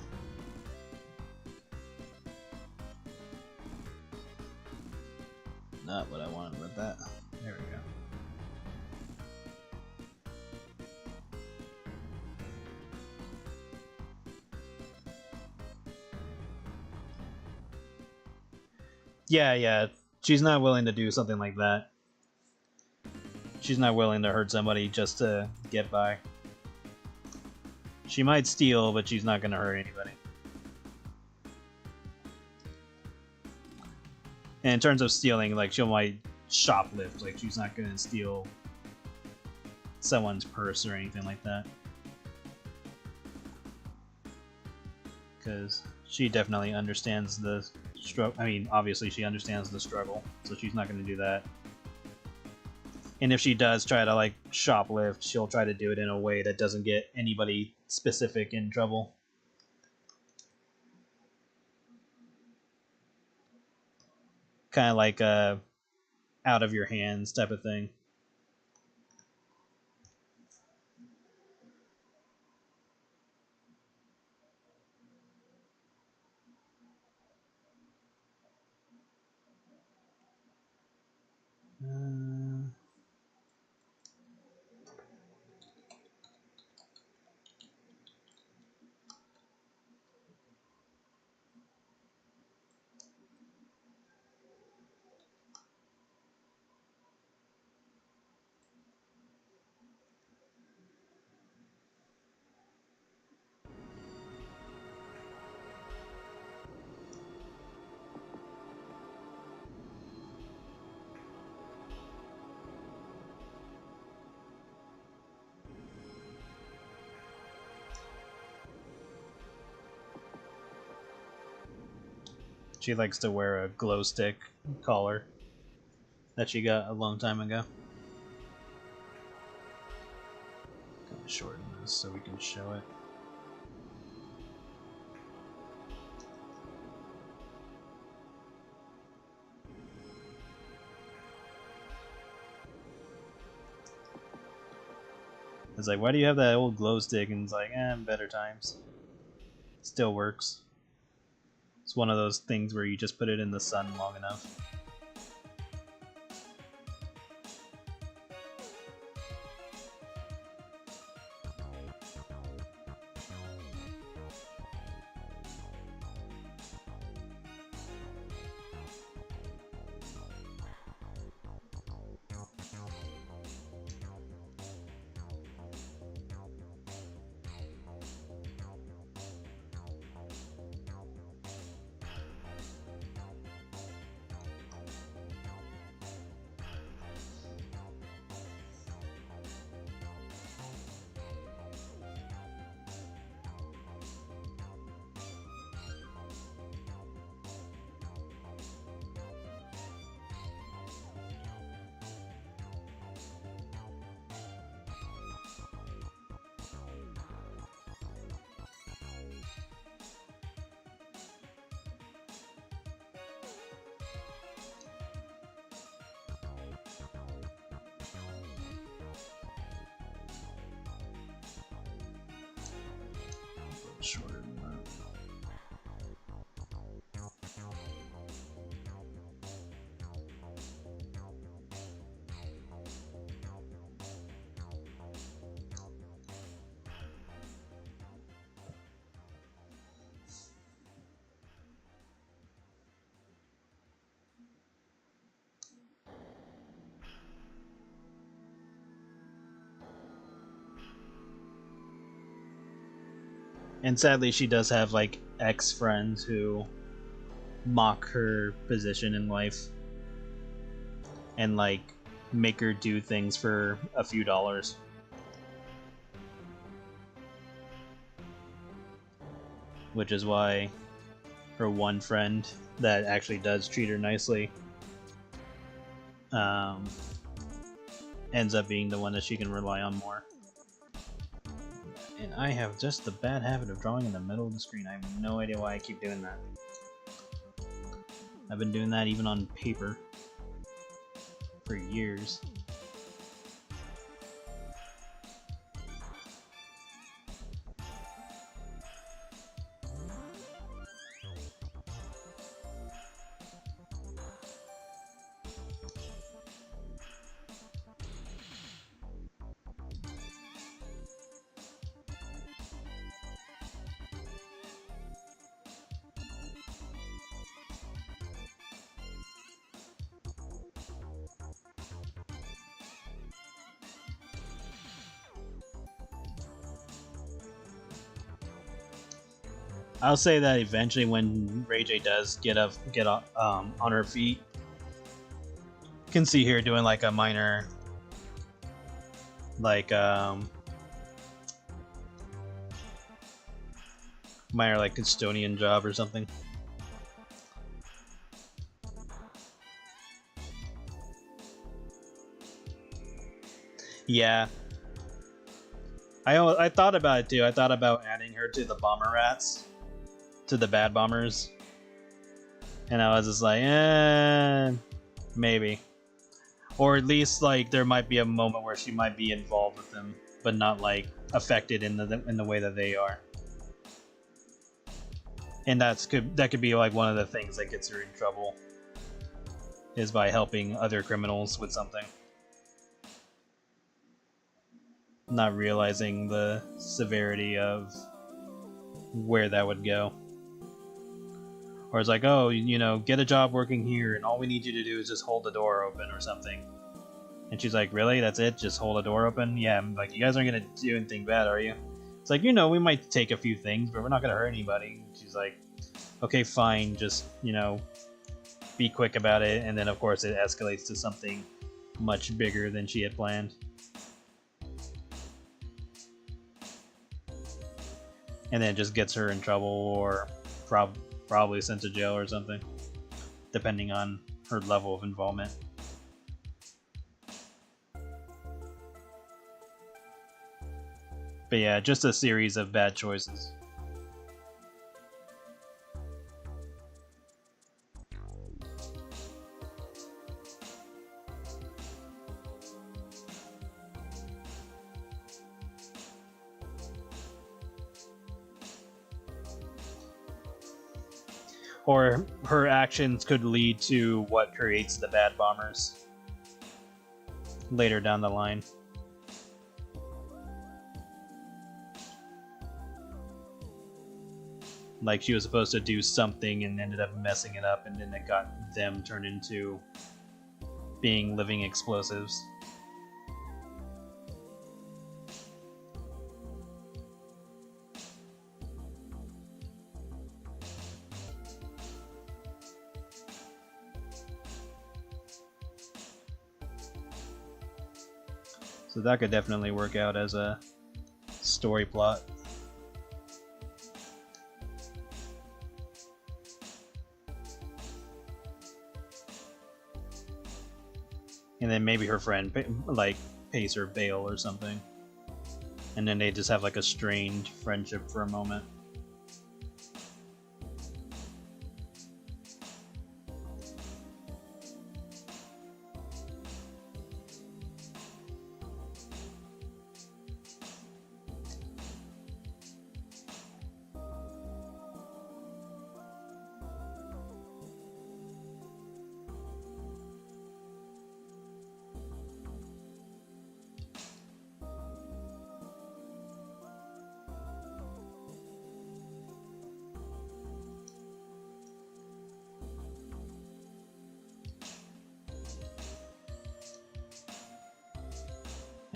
[SPEAKER 1] Not what I wanted with that. There we go. Yeah. She's not willing to do something like that. She's not willing to hurt somebody just to get by. She might steal, but she's not going to hurt anybody. And in terms of stealing, like, she might shoplift. Like, she's not going to steal someone's purse or anything like that. Because she definitely understands the struggle. I mean, obviously she understands the struggle, so she's not going to do that. And if she does try to, like, shoplift, she'll try to do it in a way that doesn't get anybody specific in trouble. kind of like a out of your hands type of thing. She likes to wear a glow stick collar that she got a long time ago. Gonna shorten this so we can show it. It's like, why do you have that old glow stick? And it's like, better times. Still works. It's one of those things where you just put it in the sun long enough. Shorter than that. And sadly, she does have like ex-friends who mock her position in life and like make her do things for a few dollars. Which is why her one friend that actually does treat her nicely ends up being the one that she can rely on more. And I have just the bad habit of drawing in the middle of the screen. I have no idea why I keep doing that. I've been doing that even on paper for years. I'll say that eventually, when Rayjay does get on her feet, you can see her doing like a minor, like custodian job or something. Yeah. I thought about it too. I thought about adding her to the bomber rats. To the bad bombers, And I was just like, maybe. Or at least like there might be a moment where she might be involved with them, but not like affected in the way that they are. And that could be like one of the things that gets her in trouble, is by helping other criminals with something, not realizing the severity of where that would go. Or it's like, oh, you know, get a job working here, and all we need you to do is just hold the door open or something. And she's like, really? That's it? Just hold the door open? Yeah, I'm like, you guys aren't gonna do anything bad, are you? It's like, you know, we might take a few things, but we're not gonna hurt anybody. She's like, okay, fine, just, you know, be quick about it. And then, of course, it escalates to something much bigger than she had planned. And then it just gets her in trouble, or probably sent to jail or something, depending on her level of involvement. But yeah, just a series of bad choices. Or her actions could lead to what creates the bad bombers later down the line. Like she was supposed to do something and ended up messing it up, and then it got them turned into being living explosives. So that could definitely work out as a story plot. And then maybe her friend like pays her bail or something, and then they just have like a strained friendship for a moment.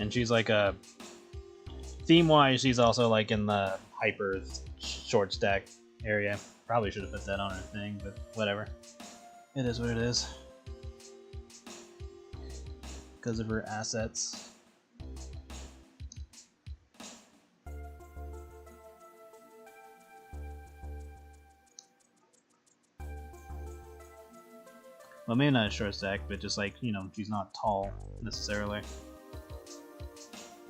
[SPEAKER 1] And she's like a theme-wise, she's also like in the hyper short stack area. Probably should have put that on her thing, but whatever. It is what it is. Because of her assets. Well, maybe not a short stack, but just like, you know, she's not tall necessarily.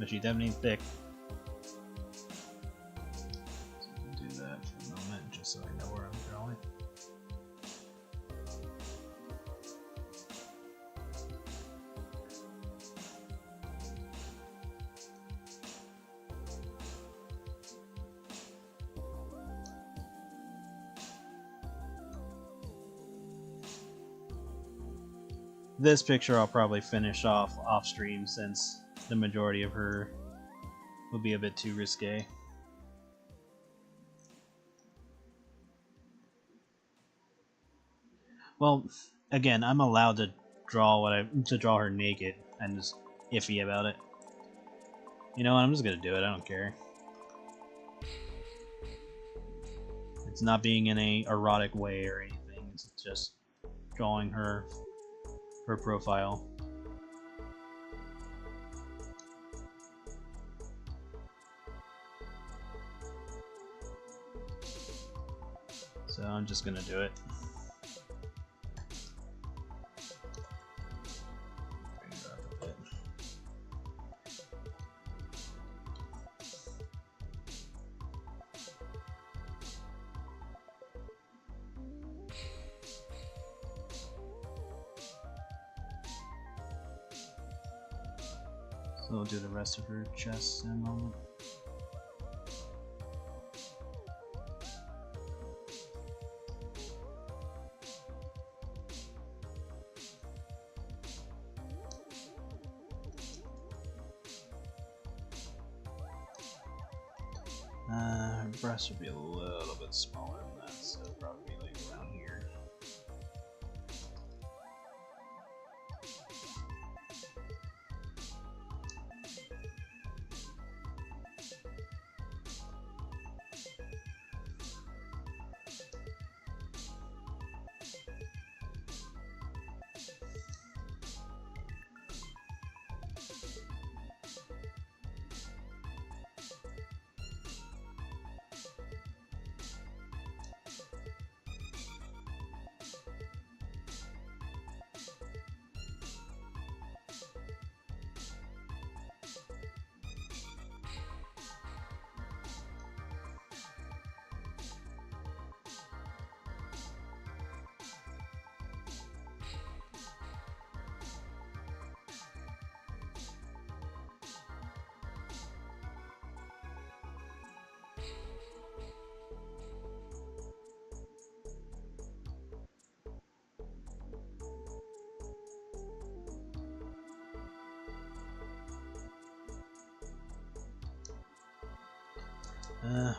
[SPEAKER 1] But she's definitely thick. So I'm gonna do that for a moment, just so I know where I'm going. This picture I'll probably finish off stream, since the majority of her will be a bit too risque. Well, again, I'm allowed to draw draw her naked. I'm just iffy about it. You know what? I'm just gonna do it. I don't care. It's not being in a erotic way or anything. It's just drawing her profile. So I'm just gonna do it. So we'll do the rest of her chest in a moment. Her breast would be a little bit smaller than that, so probably like around here.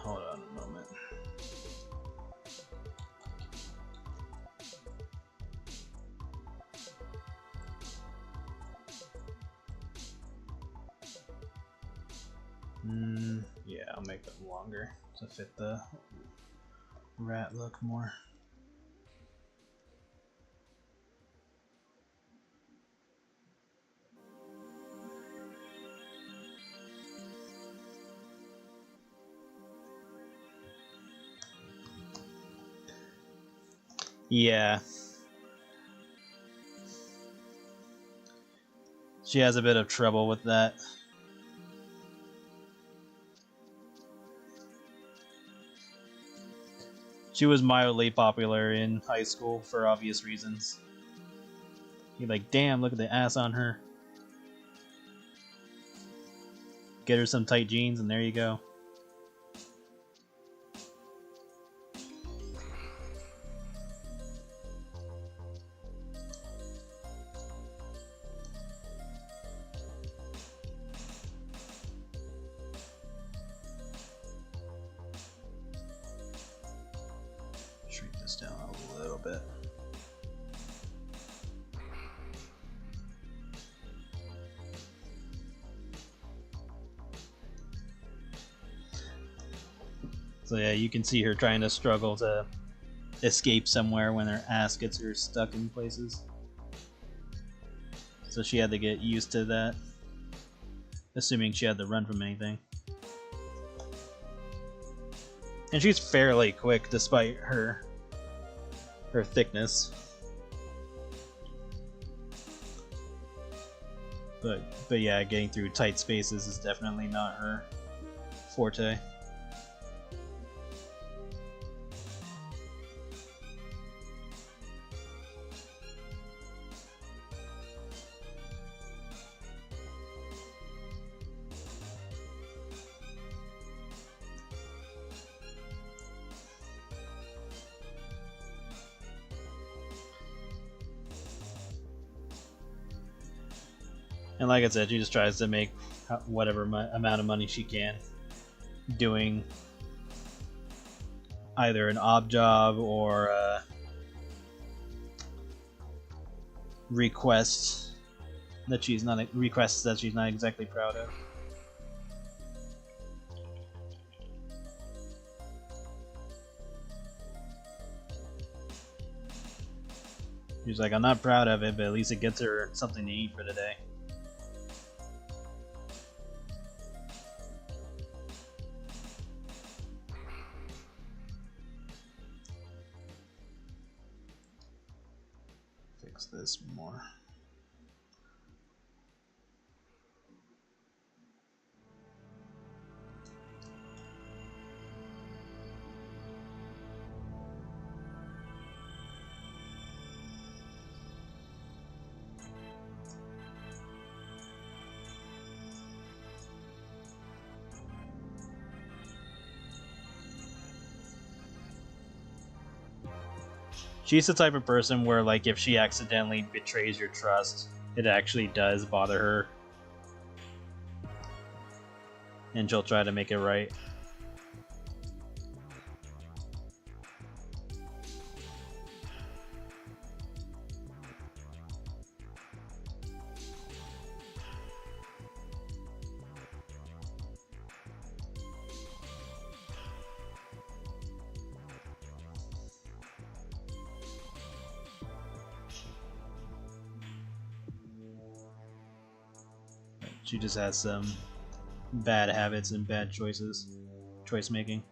[SPEAKER 1] Hold on a moment. Yeah, I'll make them longer to fit the rat look more. Yeah. She has a bit of trouble with that. She was mildly popular in high school for obvious reasons. You're like, damn, look at the ass on her. Get her some tight jeans and there you go. Shrink this down a little bit. So yeah, you can see her trying to struggle to escape somewhere when her ass gets her stuck in places. So she had to get used to that, assuming she had to run from anything. And she's fairly quick despite her thickness. But yeah, getting through tight spaces is definitely not her forte. And like I said, she just tries to make whatever amount of money she can doing either an odd job or a requests that she's not exactly proud of. She's like, I'm not proud of it, but at least it gets her something to eat for the day. Fix this more. She's the type of person where, like, if she accidentally betrays your trust, it actually does bother her. And she'll try to make it right. She just has some bad habits and bad choice making.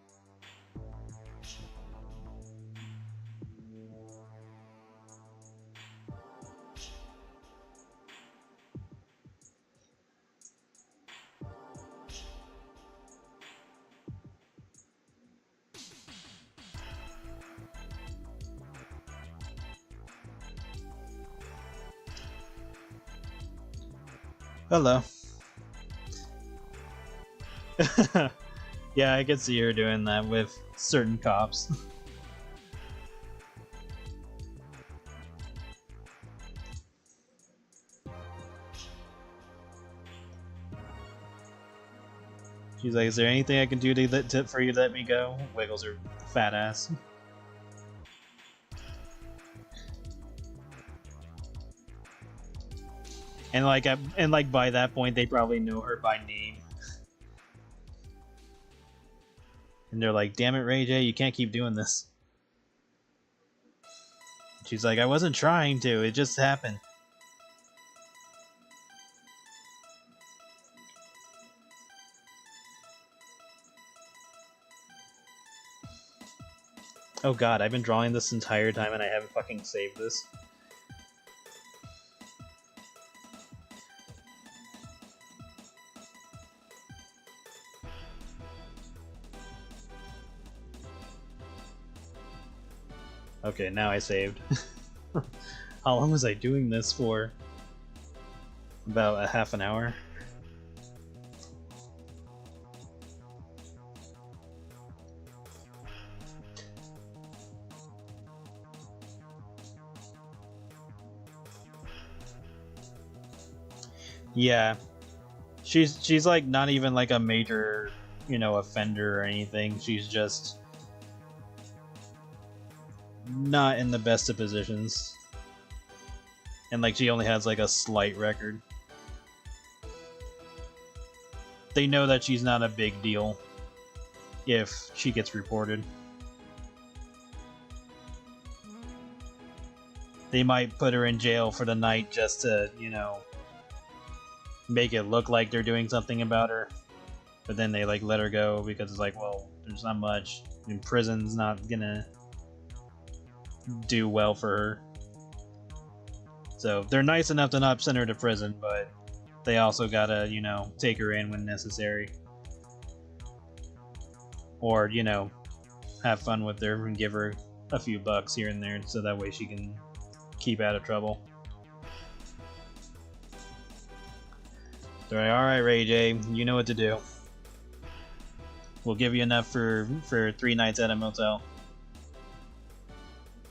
[SPEAKER 1] Hello. Yeah, I could see her doing that with certain cops. She's like, is there anything I can do for you to let me go? Wiggles her fat ass. And like by that point they probably know her by name. And they're like, damn it, Rayjay, you can't keep doing this. She's like, I wasn't trying to, it just happened. Oh god, I've been drawing this entire time and I haven't fucking saved this. Okay, now I saved. How long was I doing this for? About a half an hour. Yeah. She's like not even like a major, you know, offender or anything. She's just not in the best of positions. And like she only has like a slight record. They know that she's not a big deal if she gets reported. They might put her in jail for the night just to, you know, make it look like they're doing something about her. But then they like let her go because it's like, well, there's not much. I mean, prison's not gonna do well for her. So they're nice enough to not send her to prison, but they also gotta, you know, take her in when necessary. Or, you know, have fun with her and give her a few bucks here and there so that way she can keep out of trouble. They're like, alright, Rayjay, you know what to do. We'll give you enough for 3 nights at a motel.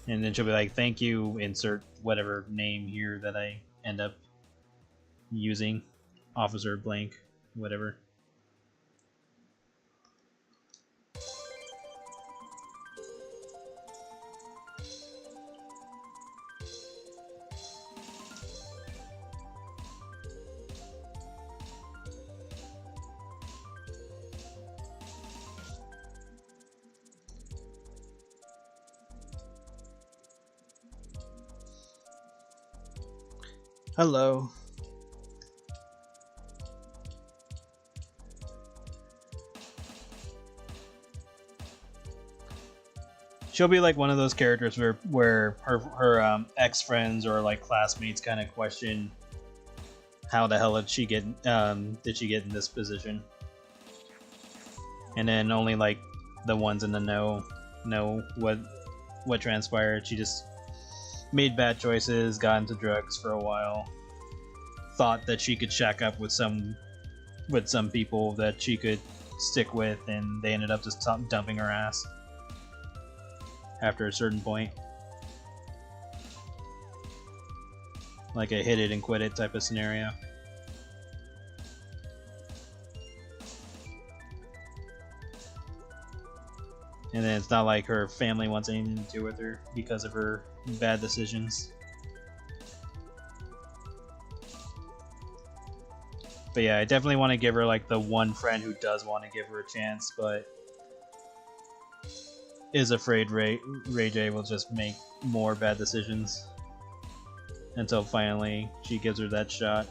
[SPEAKER 1] And then she'll be like, thank you, insert whatever name here that I end up using. Officer blank, whatever. Hello. She'll be like one of those characters where her ex-friends or like classmates kind of question how the hell did she get in this position, and then only like the ones in the know what transpired. She just made bad choices, got into drugs for a while, thought that she could shack up with some people that she could stick with, and they ended up just dumping her ass after a certain point. like a hit it and quit it type of scenario. And then it's not like her family wants anything to do with her because of her bad decisions. But yeah, I definitely want to give her like the one friend who does want to give her a chance, but is afraid Rayjay will just make more bad decisions until finally she gives her that shot.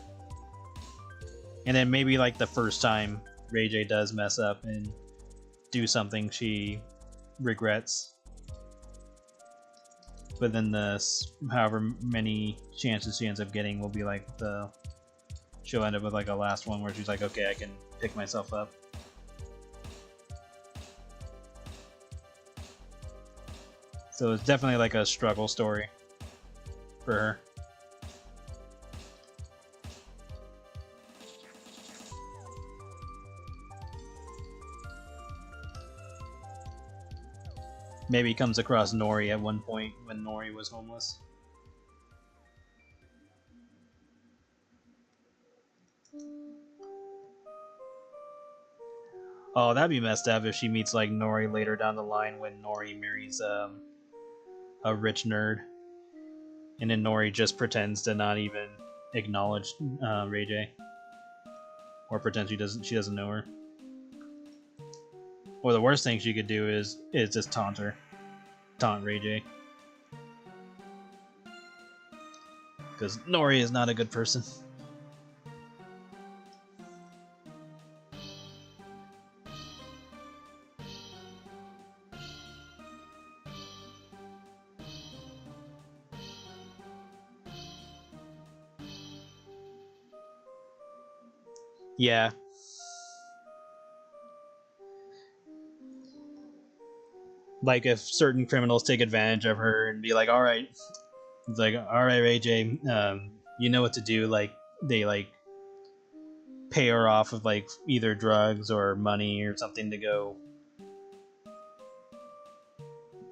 [SPEAKER 1] And then maybe like the first time Rayjay does mess up and do something she regrets, but then the however many chances she ends up getting will be like she'll end up with like a last one where she's like, okay, I can pick myself up. So it's definitely like a struggle story for her. Maybe comes across Nori at one point when Nori was homeless. Oh, that'd be messed up if she meets like Nori later down the line when Nori marries a rich nerd, and then Nori just pretends to not even acknowledge Rayjay, or pretends she doesn't know her. Or the worst thing she could do is just taunt Rayjay, because Nori is not a good person. Yeah. Like if certain criminals take advantage of her and be like, all right, it's like, all right, Rayjay, you know what to do. Like they like pay her off with like either drugs or money or something to go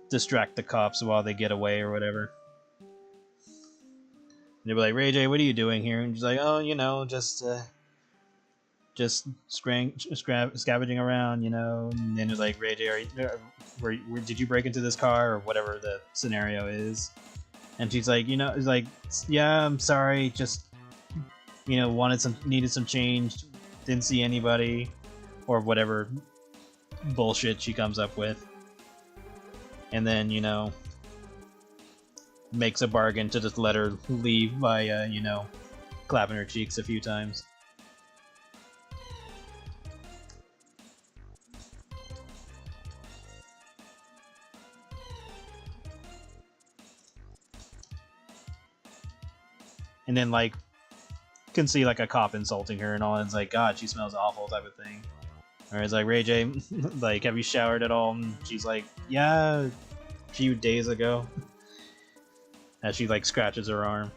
[SPEAKER 1] distract the cops while they get away or whatever. And they'll be like, Rayjay, what are you doing here? And she's like, oh, you know, just scavenging around, you know. And then it's like, Rayjay, did you break into this car or whatever the scenario is? And she's like, you know, it's like, yeah, I'm sorry, just, you know, needed some change, didn't see anybody, or whatever bullshit she comes up with. And then, you know, makes a bargain to just let her leave by, you know, clapping her cheeks a few times. And then, like, can see, like, a cop insulting her and all, and it's like, God, she smells awful type of thing. Or it's like, Rayjay, like, have you showered at all? And she's like, yeah, a few days ago. As she, like, scratches her arm.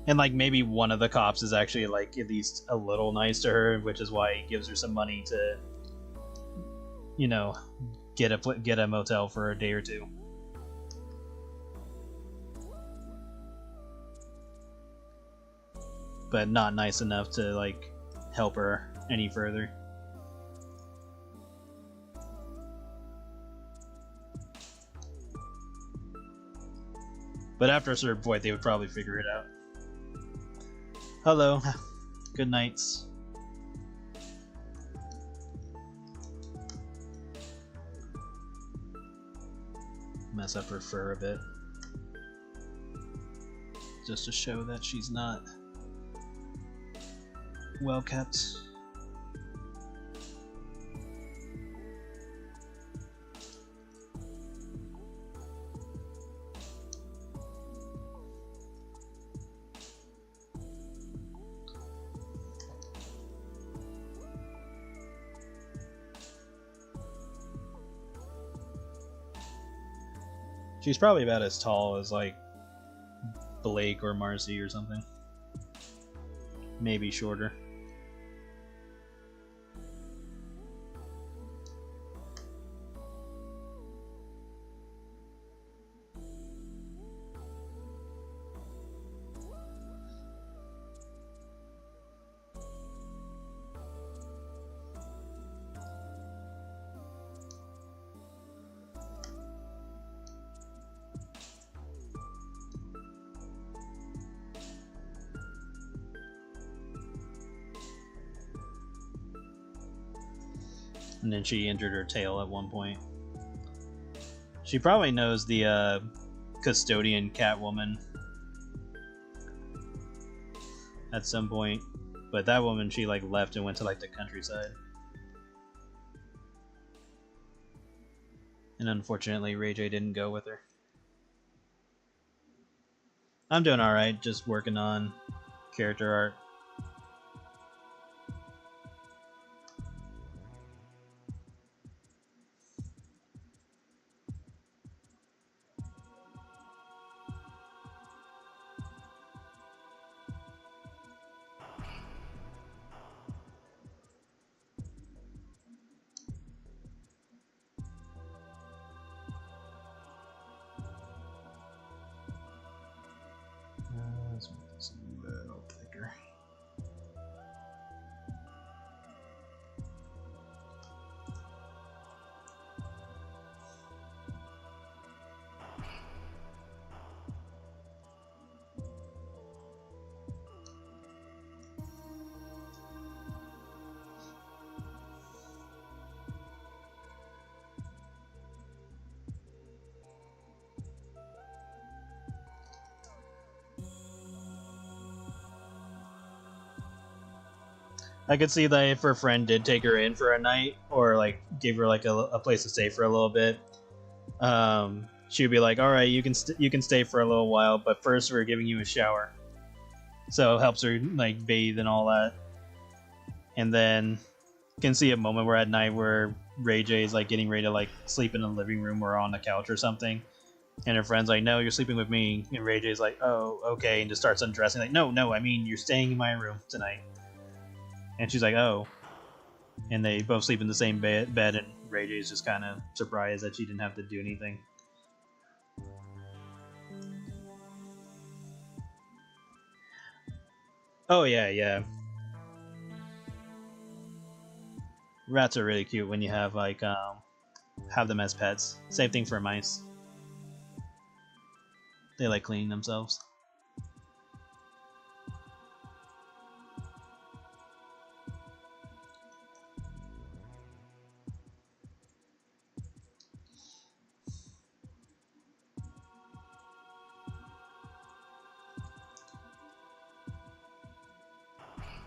[SPEAKER 1] And, like, maybe one of the cops is actually, like, at least a little nice to her, which is why he gives her some money to, you know, get a motel for a day or two. But not nice enough to, like, help her any further. But after a certain point, they would probably figure it out. Hello. Good nights. Mess up her fur a bit. Just to show that she's not well kept. She's probably about as tall as, like, Blake or Marcy or something. Maybe shorter. And then she injured her tail at one point. She probably knows the custodian Catwoman at some point, but that woman, she like left and went to like the countryside. And unfortunately, Rayjay didn't go with her. I'm doing alright, just working on character art. Let's make this a little thicker. I could see that if her friend did take her in for a night, or like gave her like a place to stay for a little bit, she would be like, "All right, you can stay for a little while, but first we're giving you a shower." So it helps her like bathe and all that, and then you can see a moment where at night where Rayjay is like getting ready to like sleep in the living room or on the couch or something, and her friend's like, "No, you're sleeping with me," and Rayjay's like, "Oh, okay," and just starts undressing like, "No, I mean you're staying in my room tonight." And she's like, "Oh," and they both sleep in the same bed, and Rayjay's just kind of surprised that she didn't have to do anything. Oh yeah, yeah. Rats are really cute when you have like have them as pets. Same thing for mice. They like cleaning themselves.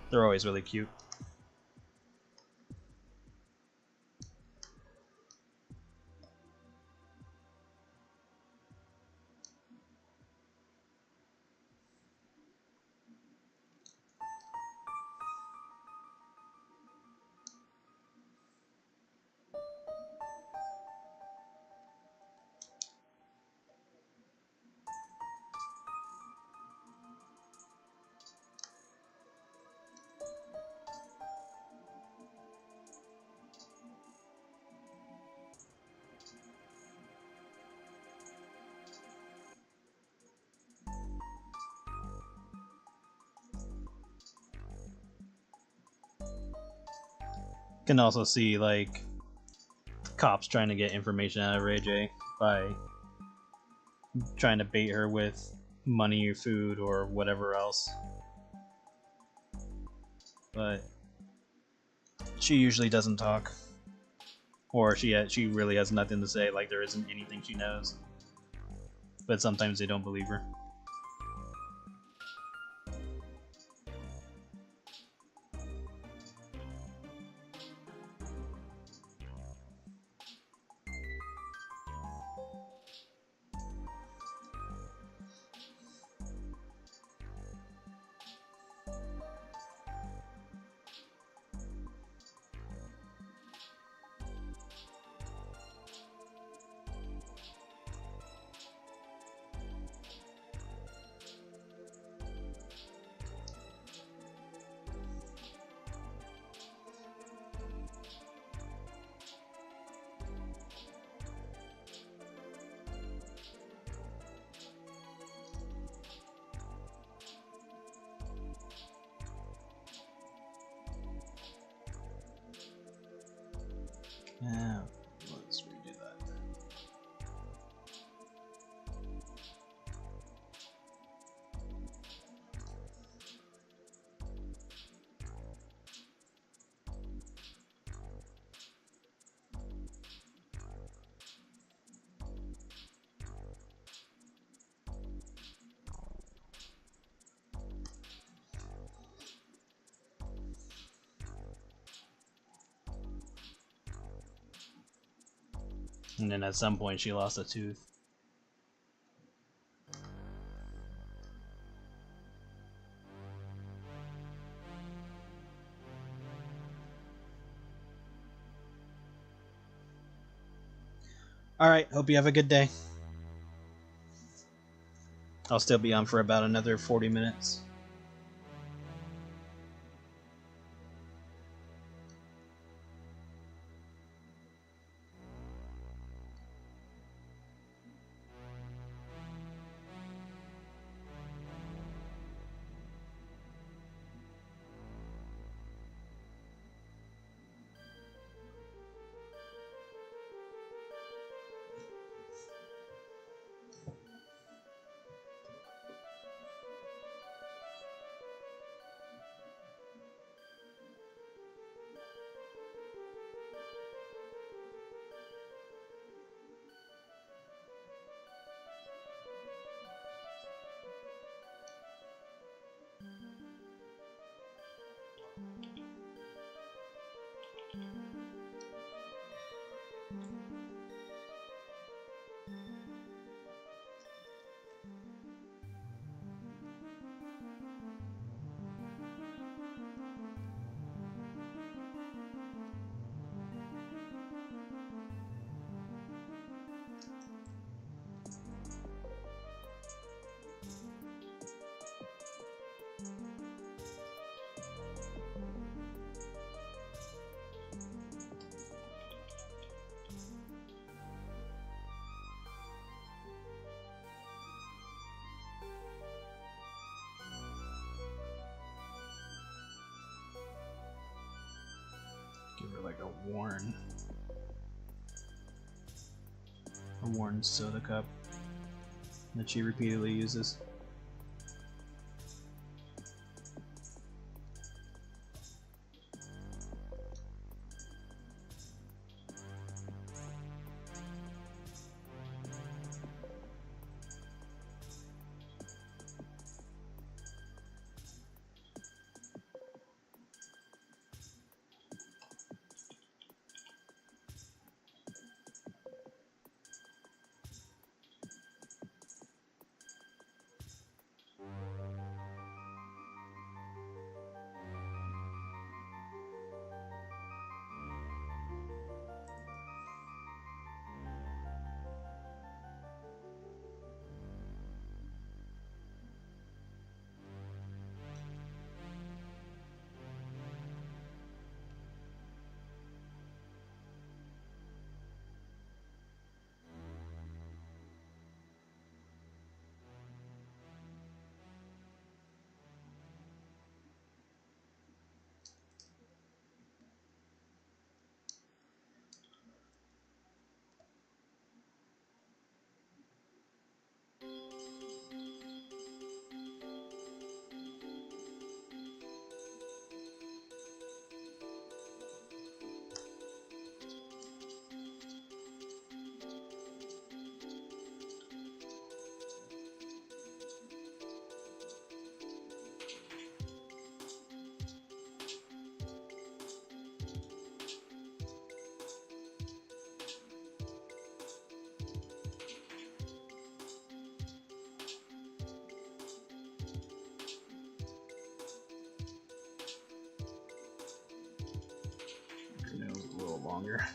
[SPEAKER 1] They're always really cute. Can also see like cops trying to get information out of Rayjay by trying to bait her with money or food or whatever else. But she usually doesn't talk, or she really has nothing to say. Like there isn't anything she knows. But sometimes they don't believe her. Yeah, let's redo that. And then at some point she lost a tooth. Alright, hope you have a good day. I'll still be on for about another 40 minutes. Give her like a worn soda cup that she repeatedly uses. Longer.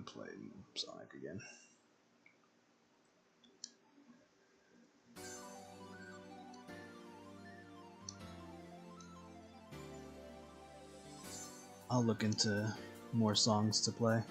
[SPEAKER 1] want to play Sonic again. I'll look into more songs to play.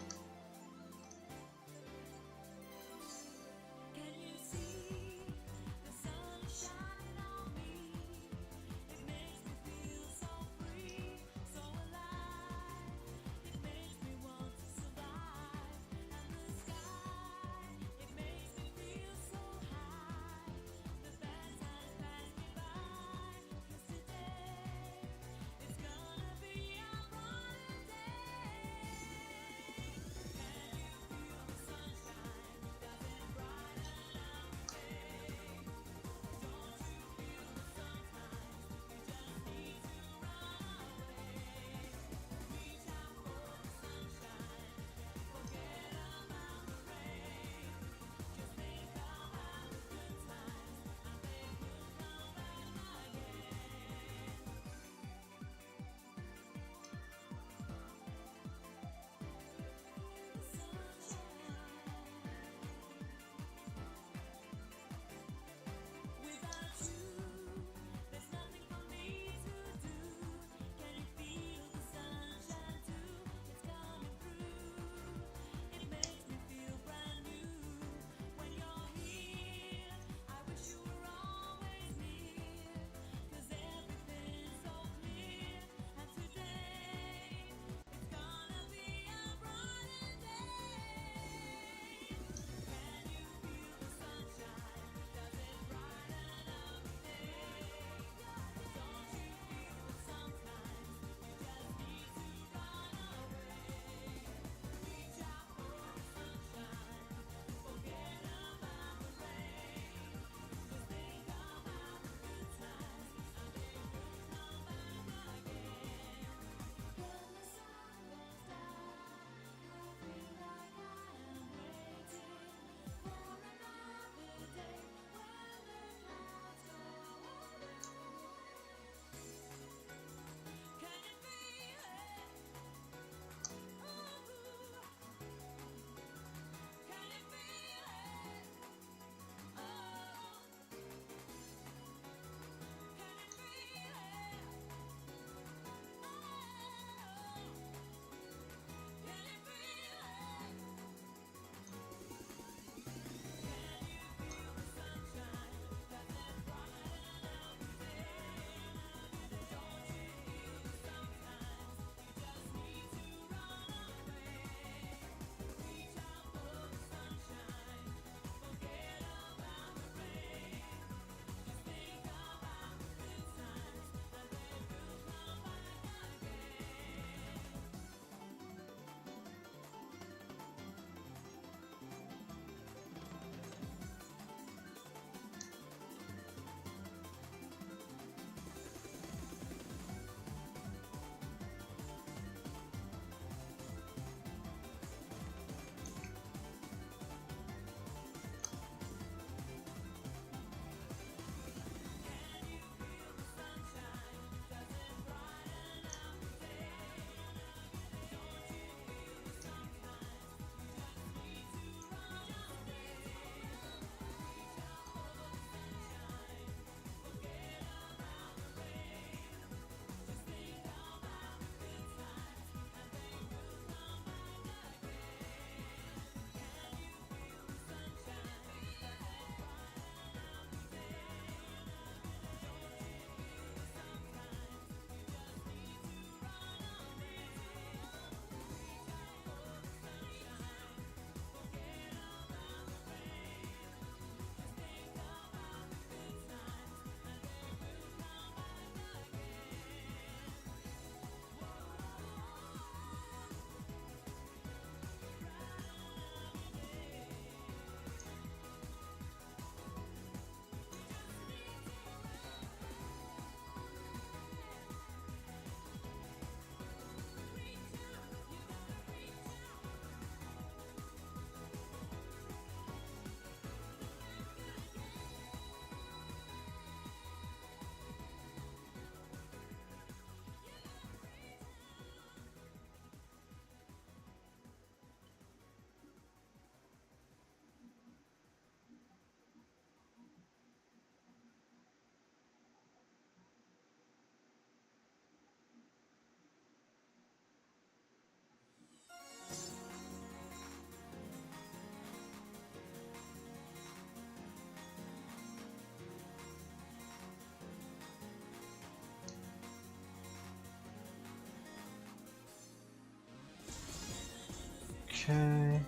[SPEAKER 1] Okay.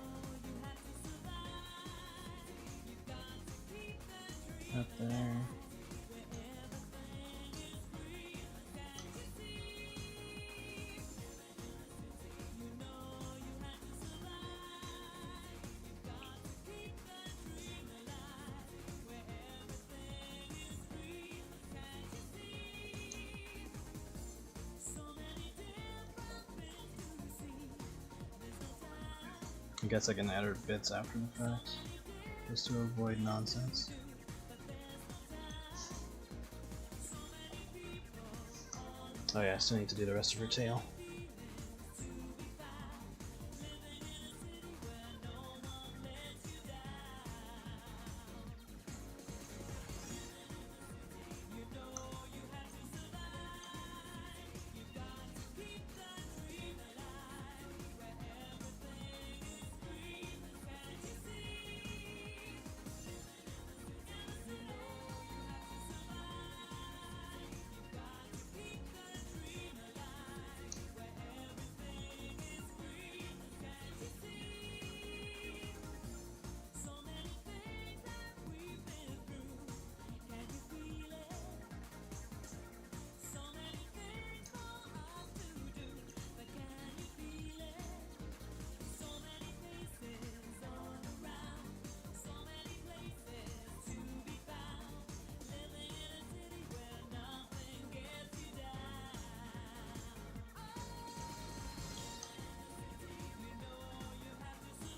[SPEAKER 1] Up there. I guess I can add her bits after the fact, just to avoid nonsense. Oh yeah, I still need to do the rest of her tail.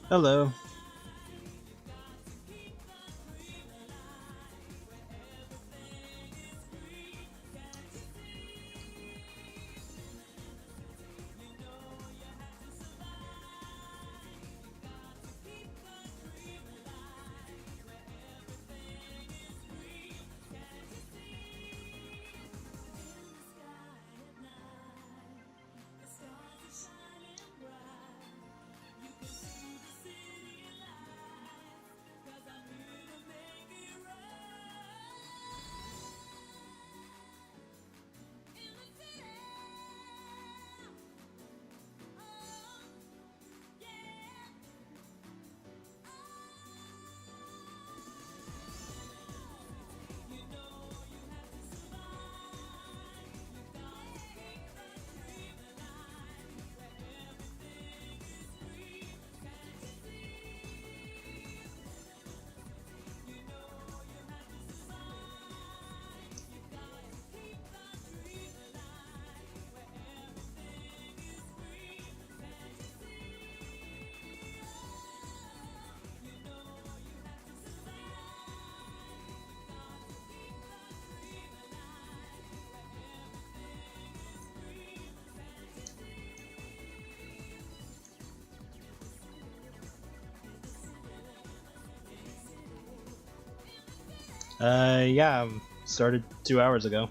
[SPEAKER 1] Hello. Yeah, started 2 hours ago.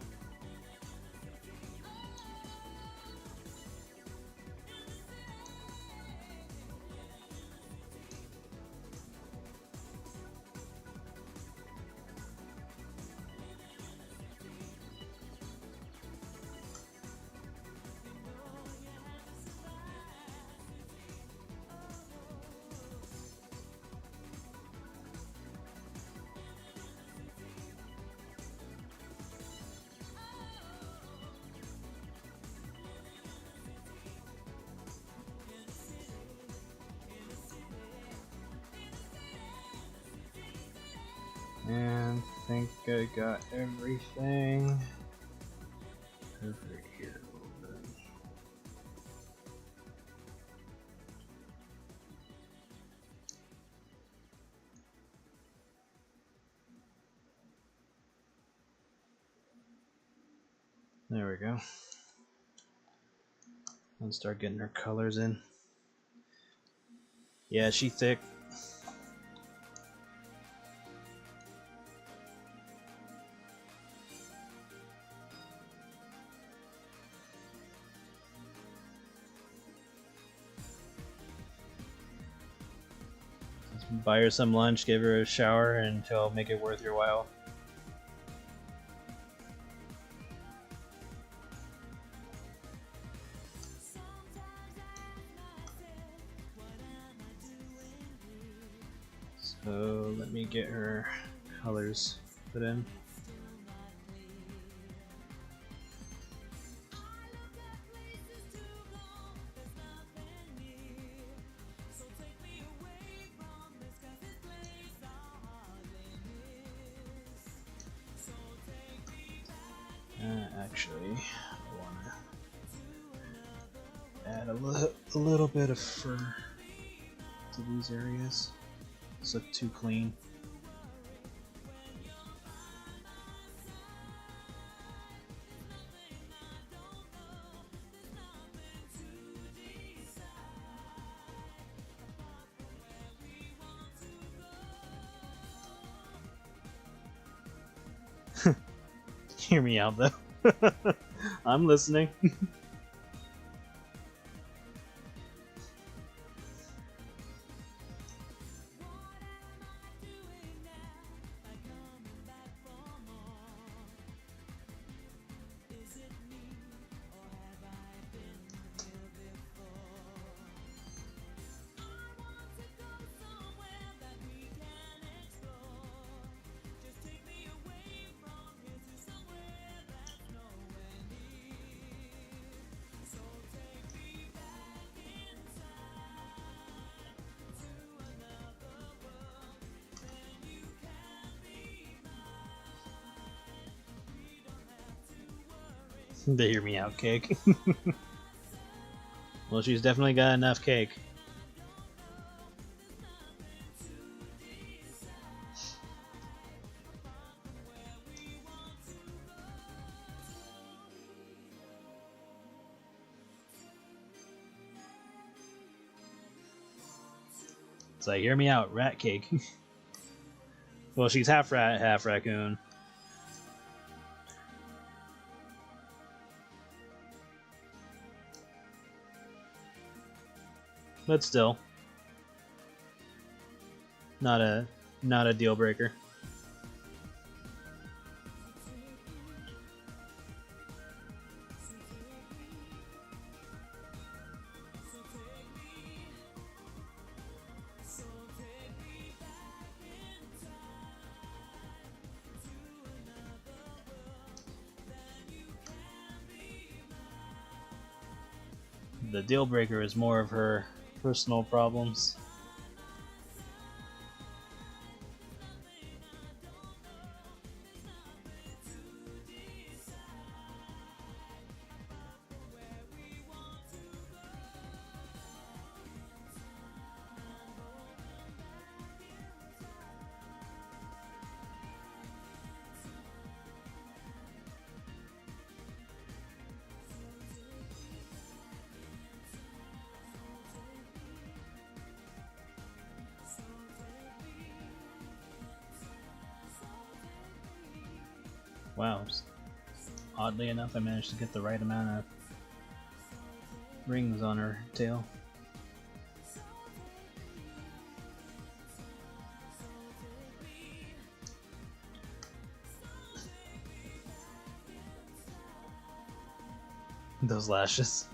[SPEAKER 1] And I think I got everything over here a little bit. There we go. Let's start getting her colors in. Yeah, she's thick. Buy her some lunch, give her a shower, and she'll make it worth your while. So let me get her colors put in. Actually, I want to add a little bit of fur to these areas. These look too clean. Hear me out though. I'm listening. They hear me out, cake. Well, she's definitely got enough cake. It's like, hear me out, rat cake. Well, she's half rat, half raccoon. But still, not a deal breaker. The deal breaker is more of her personal problems. Wow, oddly enough I managed to get the right amount of rings on her tail. Those lashes.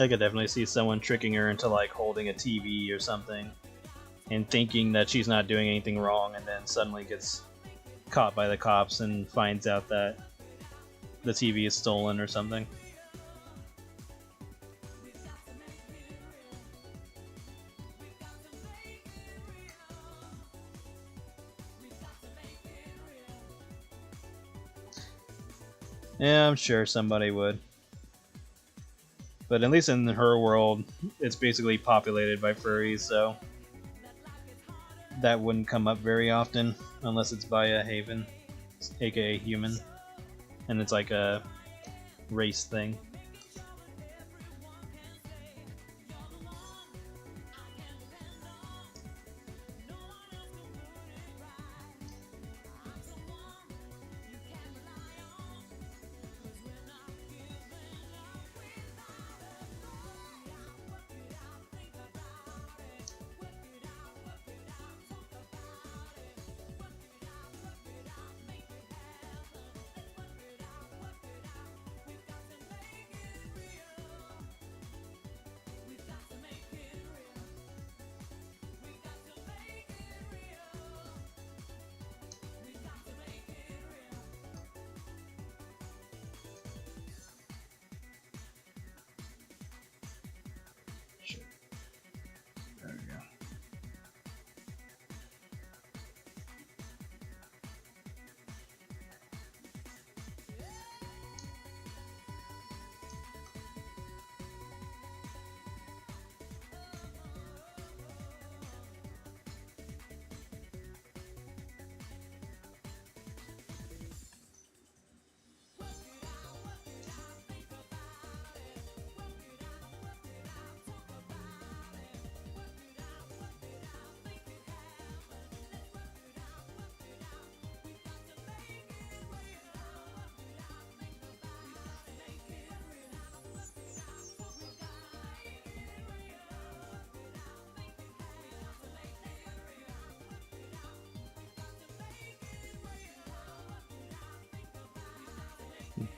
[SPEAKER 1] I could definitely see someone tricking her into like holding a TV or something. and thinking that she's not doing anything wrong, and then suddenly gets caught by the cops and finds out that the TV is stolen or something. Yeah, I'm sure somebody would. But at least in her world, it's basically populated by furries, so that wouldn't come up very often unless it's by a Haven, aka human, and it's like a race thing. There we go.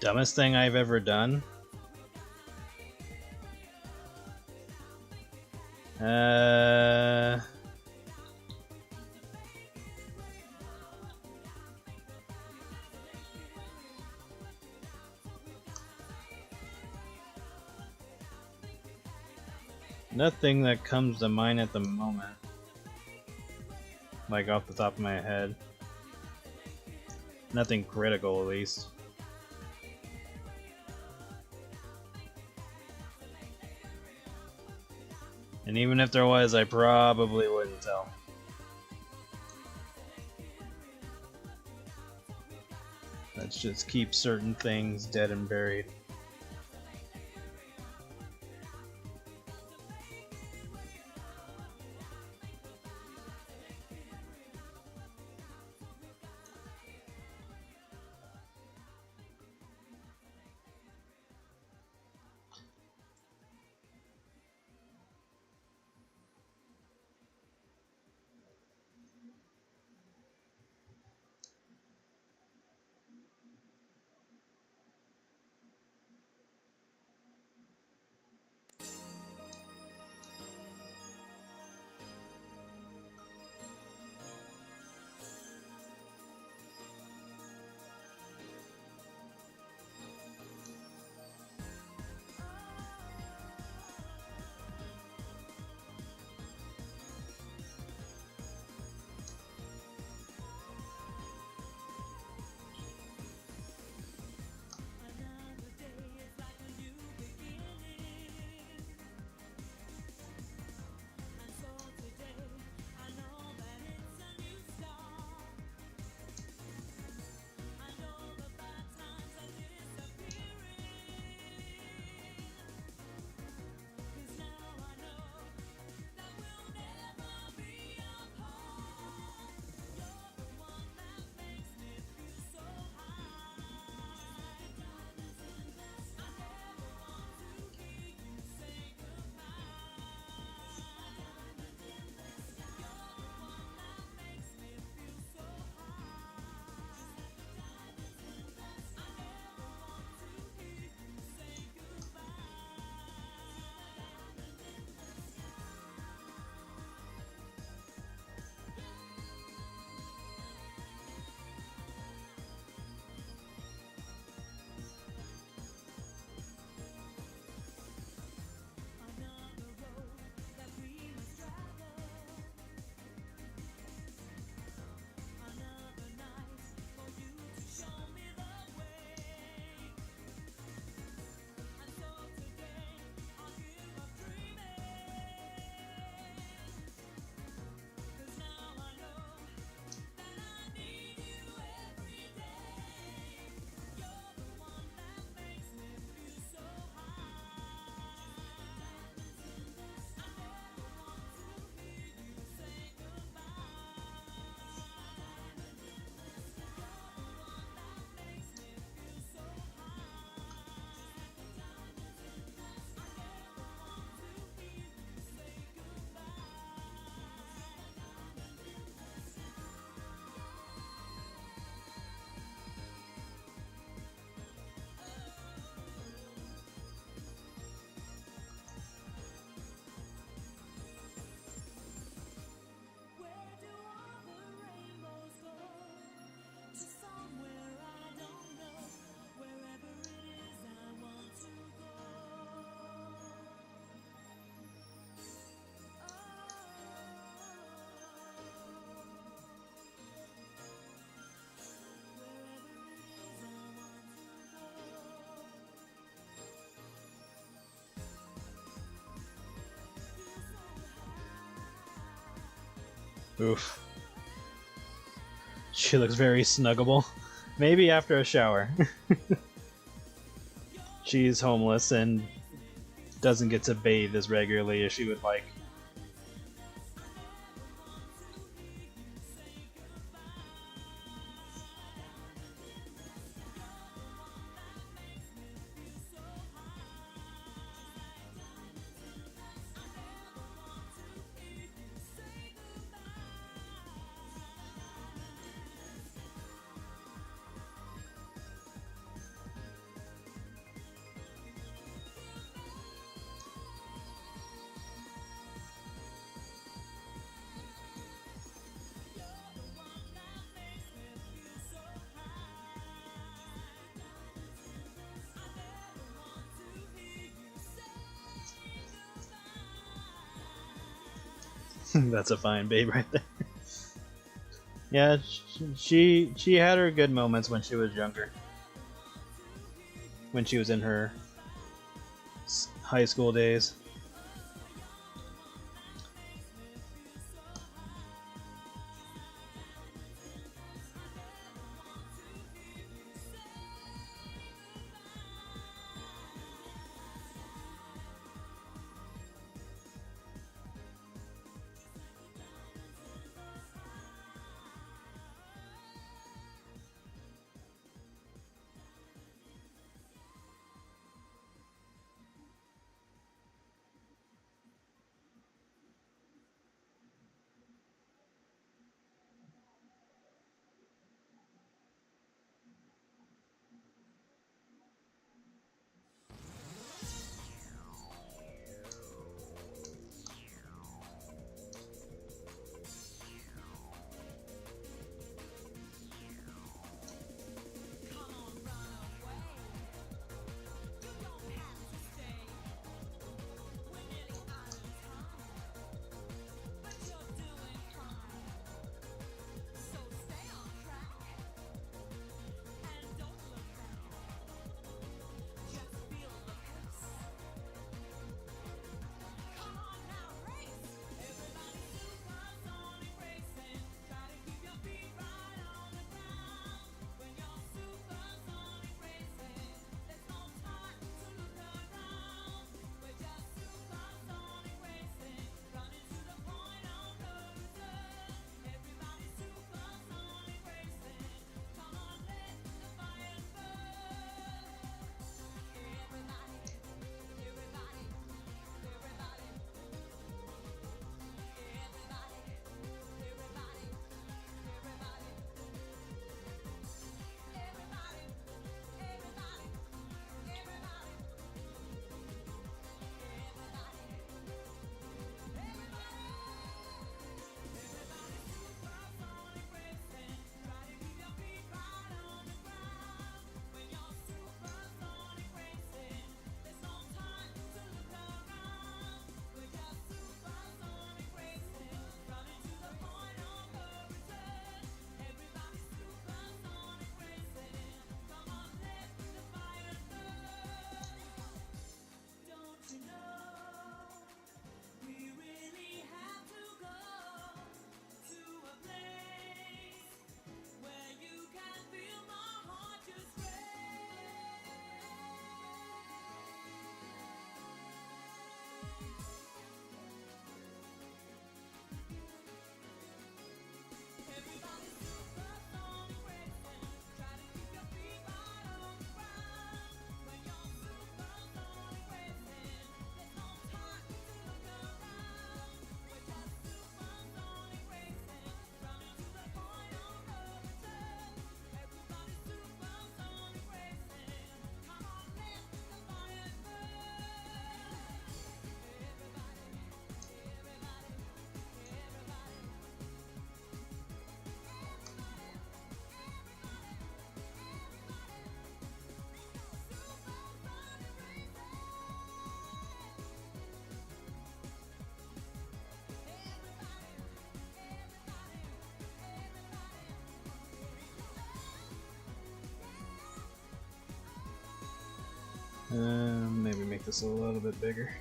[SPEAKER 1] Dumbest thing I've ever done? Nothing that comes to mind at the moment. Like off the top of my head. Nothing critical, at least. And even if there was, I probably wouldn't tell. Let's just keep certain things dead and buried. Oof. She looks very snuggable. Maybe after a shower. She's homeless and doesn't get to bathe as regularly as she would like. That's a fine babe right there. Yeah, she had her good moments when she was younger. When she was in her high school days. Maybe make this a little bit bigger.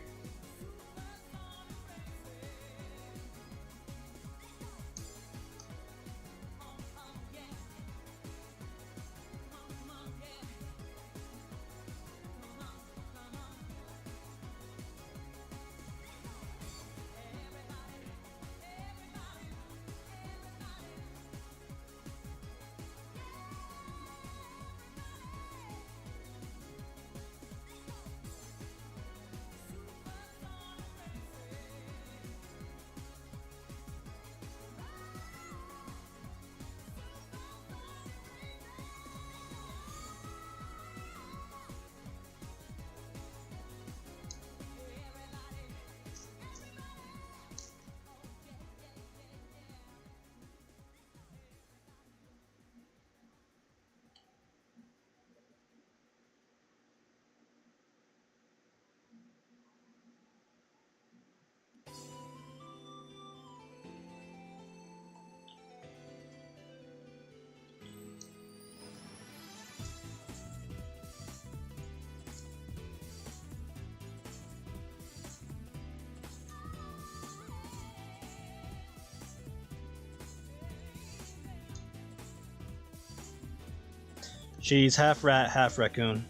[SPEAKER 1] She's half rat, half raccoon.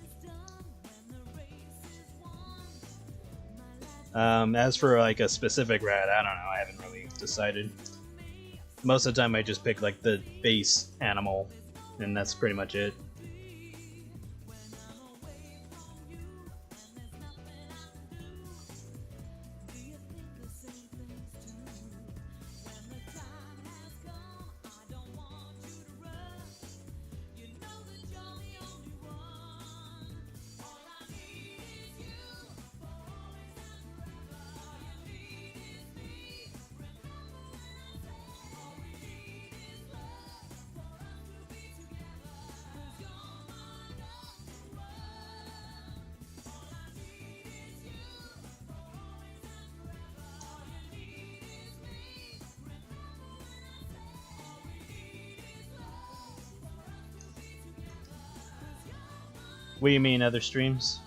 [SPEAKER 1] As for like a specific rat, I don't know. I haven't really decided. Most of the time, I just pick like the base animal, and that's pretty much it. What do you mean, other streams?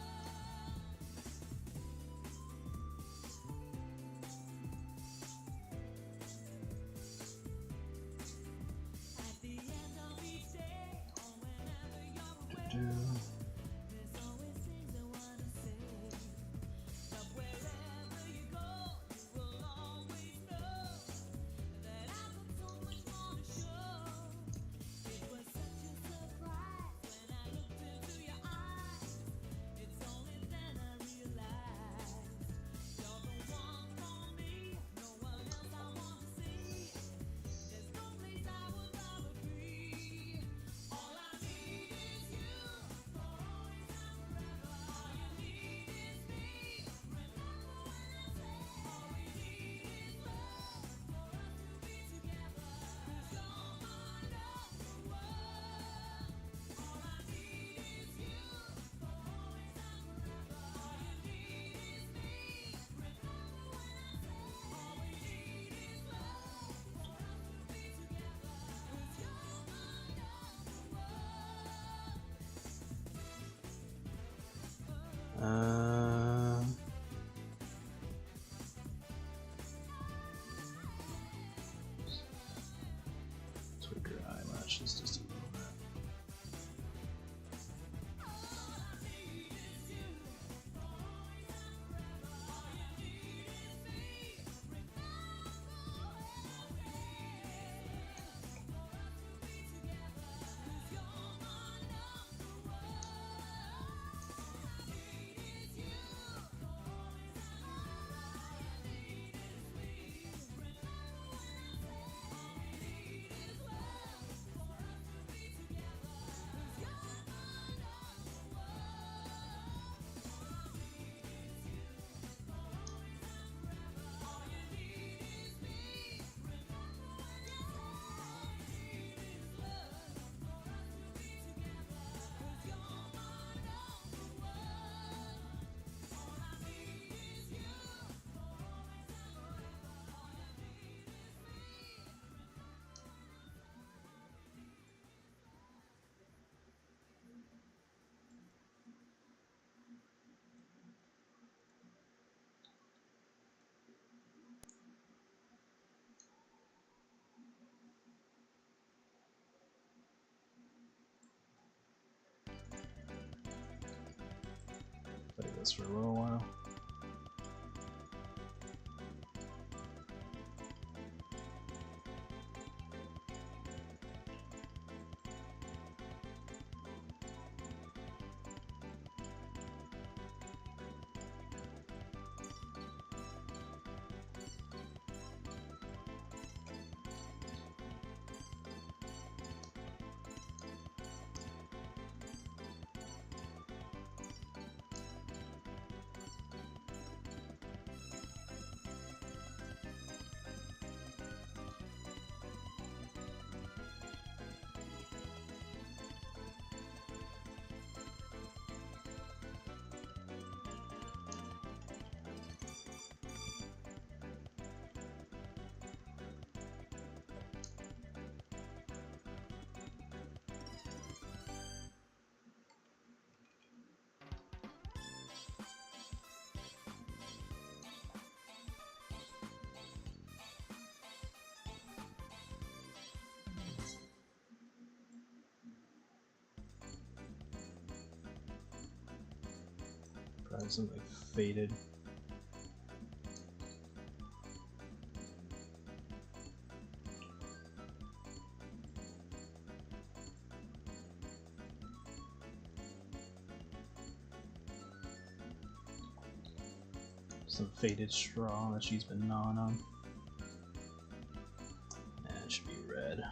[SPEAKER 1] Tweak her eyelashes just a little bit. Play this for a little while. Some like faded. Some faded straw that she's been gnawing on. And it should be red.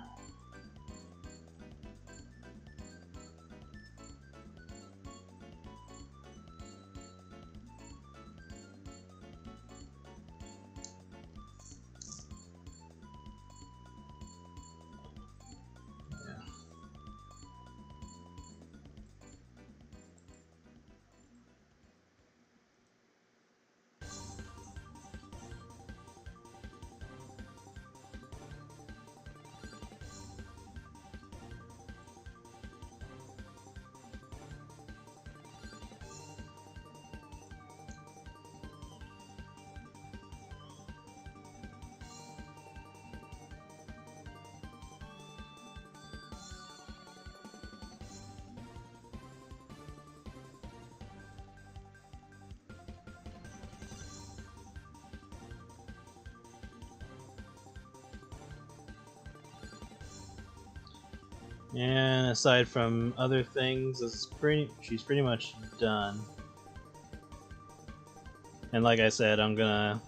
[SPEAKER 1] And aside from other things, she's pretty much done. And like I said, I'm gonna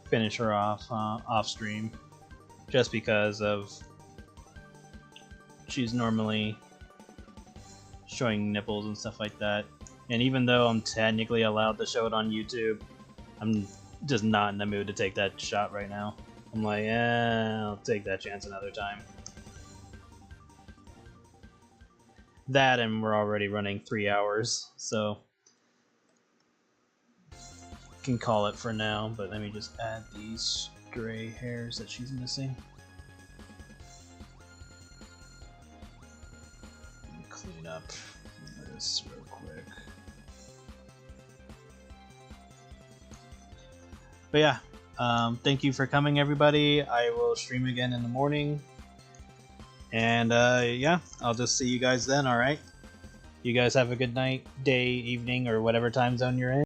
[SPEAKER 1] finish her off off stream, just because of she's normally showing nipples and stuff like that. And even though I'm technically allowed to show it on YouTube, I'm just not in the mood to take that shot right now. I'm like, I'll take that chance another time. That, and we're already running 3 hours, so can call it for now. But let me just add these gray hairs that she's missing. Let me clean up this real quick. But yeah, thank you for coming, everybody. I will stream again in the morning. And yeah, I'll just see you guys then, alright? You guys have a good night, day, evening, or whatever time zone you're in.